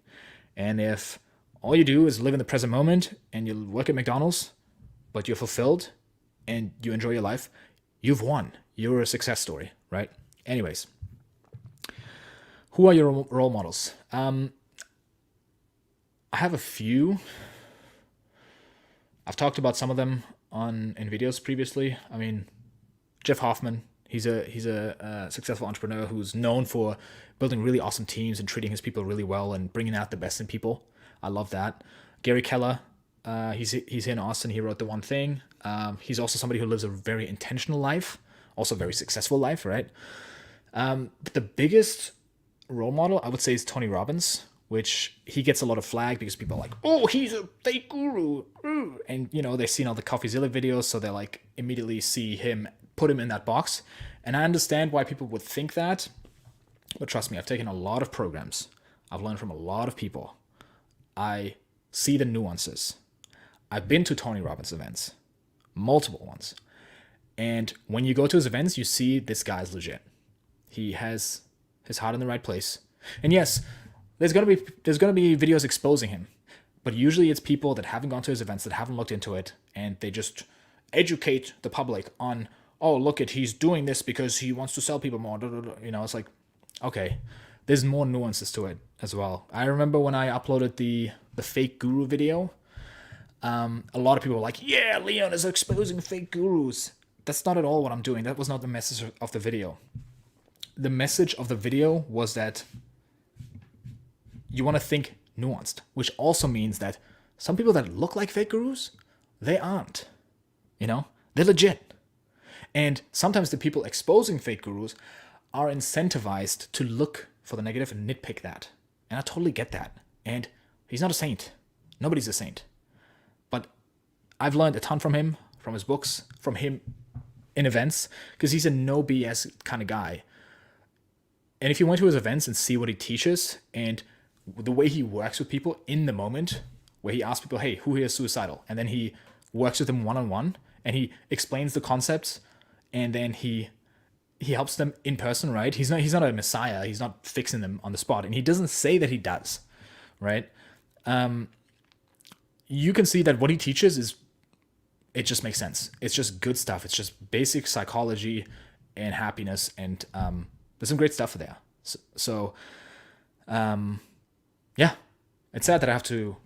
And if all you do is live in the present moment and you work at McDonald's, but you're fulfilled and you enjoy your life, you've won. You're a success story, right? Anyways, who are your role models? I have a few. I've talked about some of them in videos previously. I mean, Jeff Hoffman, he's a successful entrepreneur who's known for building really awesome teams and treating his people really well and bringing out the best in people. I love that. Gary Keller, he's here in Austin. He wrote The One Thing. He's also somebody who lives a very intentional life, also a very successful life, right? But the biggest role model, I would say, is Tony Robbins, which he gets a lot of flag because people are like, oh, he's a fake guru. And, they've seen all the CoffeeZilla videos, so they like immediately see him, put him in that box. And I understand why people would think that. But trust me, I've taken a lot of programs. I've learned from a lot of people. I see the nuances. I've been to Tony Robbins events, multiple ones. And when you go to his events, you see this guy's legit. He has his heart in the right place. And yes, there's gonna be videos exposing him. But usually it's people that haven't gone to his events, that haven't looked into it, and they just educate the public on, oh, look at, he's doing this because he wants to sell people more. It's like, okay, there's more nuances to it as well. I remember when I uploaded the fake guru video, a lot of people were like, yeah, Leon is exposing fake gurus. That's not at all what I'm doing. That was not the message of the video. The message of the video was that you want to think nuanced, which also means that some people that look like fake gurus, they aren't. They're legit. And sometimes the people exposing fake gurus are incentivized to look for the negative and nitpick that. And I totally get that. And he's not a saint. Nobody's a saint. But I've learned a ton from him, from his books, from him in events, because he's a no BS kind of guy. And if you went to his events and see what he teaches and the way he works with people in the moment, where he asks people, hey, who here is suicidal? And then he works with them one-on-one and he explains the concepts, and then he helps them in person, right? He's not a messiah. He's not fixing them on the spot. And he doesn't say that he does, right? You can see that what he teaches it just makes sense. It's just good stuff. It's just basic psychology and happiness. And there's some great stuff there. So yeah, it's sad that I have to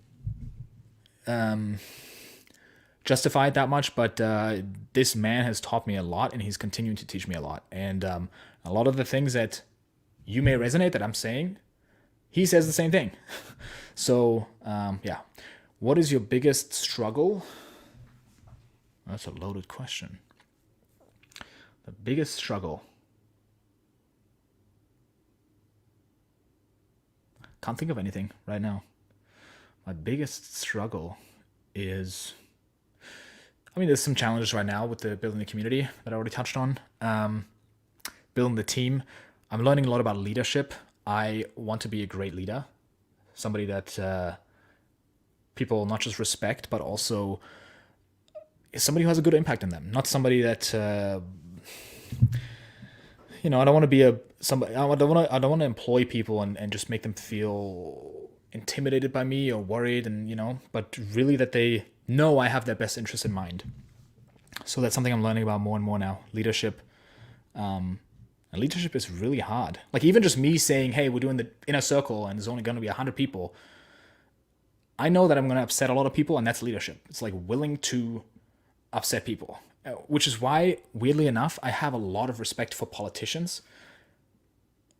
justify it that much, but this man has taught me a lot, and he's continuing to teach me a lot. And a lot of the things that you may resonate that I'm saying, he says the same thing. So yeah, what is your biggest struggle? That's a loaded question. The biggest struggle. Can't think of anything right now. My biggest struggle is, there's some challenges right now with the building the community that I already touched on. Building the team. I'm learning a lot about leadership. I want to be a great leader. Somebody that people not just respect, but also is somebody who has a good impact on them. Not somebody that, I don't want to be I don't want to employ people and just make them feel intimidated by me or worried, and but really that they know I have their best interest in mind. So that's something I'm learning about more and more now. Leadership. And leadership is really hard. Like, even just me saying, hey, we're doing the inner circle and there's only going to be 100 people. I know that I'm going to upset a lot of people, and that's leadership. It's like willing to upset people, which is why, weirdly enough, I have a lot of respect for politicians,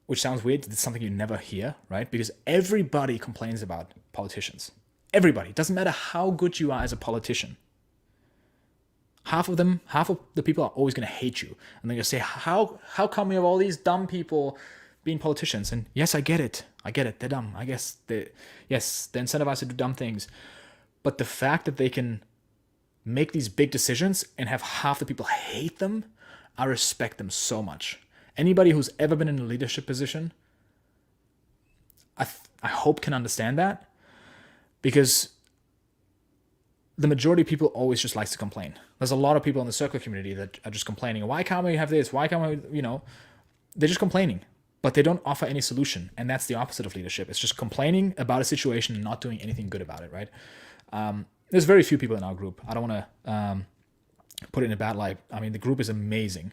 which sounds weird. It's something you never hear, right? Because everybody complains about politicians. Everybody. It doesn't matter how good you are as a politician. Half of the people are always going to hate you. And they're going to say, how come we have all these dumb people being politicians? And yes, I get it. They're dumb. I guess they're incentivized to do dumb things. But the fact that they can make these big decisions and have half the people hate them, I respect them so much. Anybody who's ever been in a leadership position, I hope can understand that, because the majority of people always just likes to complain. There's a lot of people in the circle community that are just complaining. Why can't we have this? Why can't we, they're just complaining, but they don't offer any solution. And that's the opposite of leadership. It's just complaining about a situation and not doing anything good about it, right? There's very few people in our group. I don't want to put it in a bad light. I mean, the group is amazing.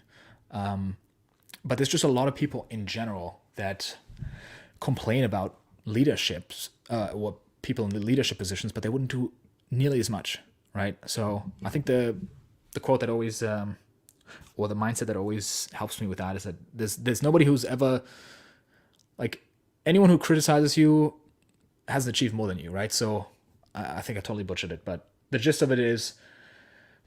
But there's just a lot of people in general that complain about leaderships or people in the leadership positions, but they wouldn't do nearly as much, right? So I think the quote that always, or the mindset that always helps me with that is that there's nobody who's ever, like, anyone who criticizes you hasn't achieved more than you, right? So I think I totally butchered it, but the gist of it is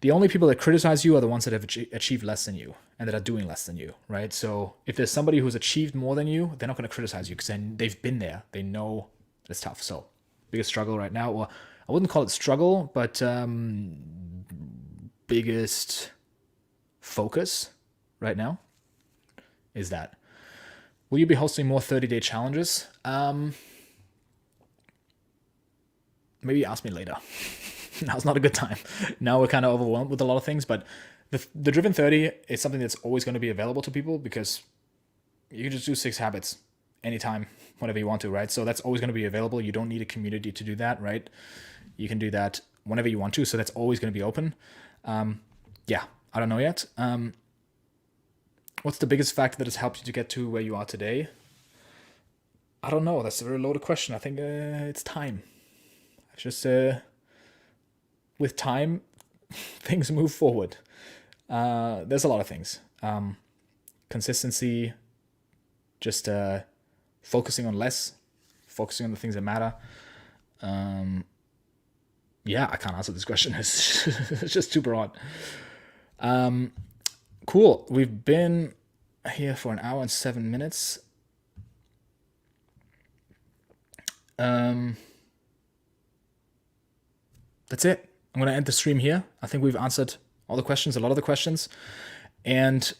the only people that criticize you are the ones that have achieved less than you and that are doing less than you, right? So if there's somebody who's achieved more than you, they're not going to criticize you because they've been there. They know it's tough. So biggest struggle right now, or I wouldn't call it struggle, but biggest focus right now is that. Will you be hosting more 30-day challenges? Maybe ask me later. Now's not a good time. Now we're kind of overwhelmed with a lot of things, but the Driven 30 is something that's always going to be available to people because you can just do 6 habits anytime, whenever you want to, right? So that's always going to be available. You don't need a community to do that, right? You can do that whenever you want to, so that's always going to be open. Yeah, I don't know yet. What's the biggest factor that has helped you to get to where you are today? I don't know. That's a very loaded question. I think it's time. It's just with time, things move forward. There's a lot of things. Consistency, just focusing on less, focusing on the things that matter. Yeah, I can't answer this question. It's just too broad. Cool. We've been here for 1 hour and 7 minutes. That's it. I'm going to end the stream here. I think we've answered all the questions, a lot of the questions. And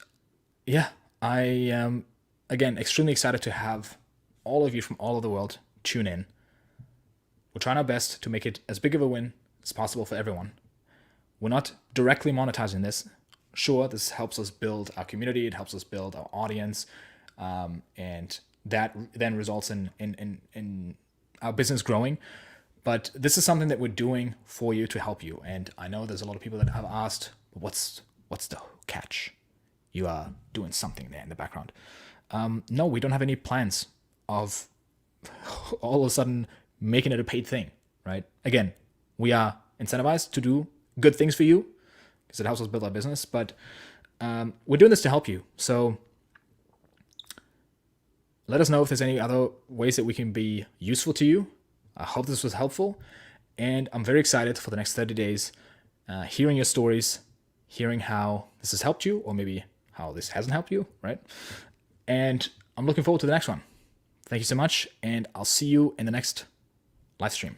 yeah, I am, again, extremely excited to have all of you from all over the world tune in. We're trying our best to make it as big of a win as possible for everyone. We're not directly monetizing this. Sure, this helps us build our community. It helps us build our audience. And that then results in our business growing. But this is something that we're doing for you to help you. And I know there's a lot of people that have asked, what's the catch? You are doing something there in the background. No, we don't have any plans of all of a sudden making it a paid thing, right? Again, we are incentivized to do good things for you because it helps us build our business. But we're doing this to help you. So let us know if there's any other ways that we can be useful to you. I hope this was helpful, and I'm very excited for the next 30 days, hearing your stories, hearing how this has helped you, or maybe how this hasn't helped you, right? And I'm looking forward to the next one. Thank you so much, and I'll see you in the next live stream.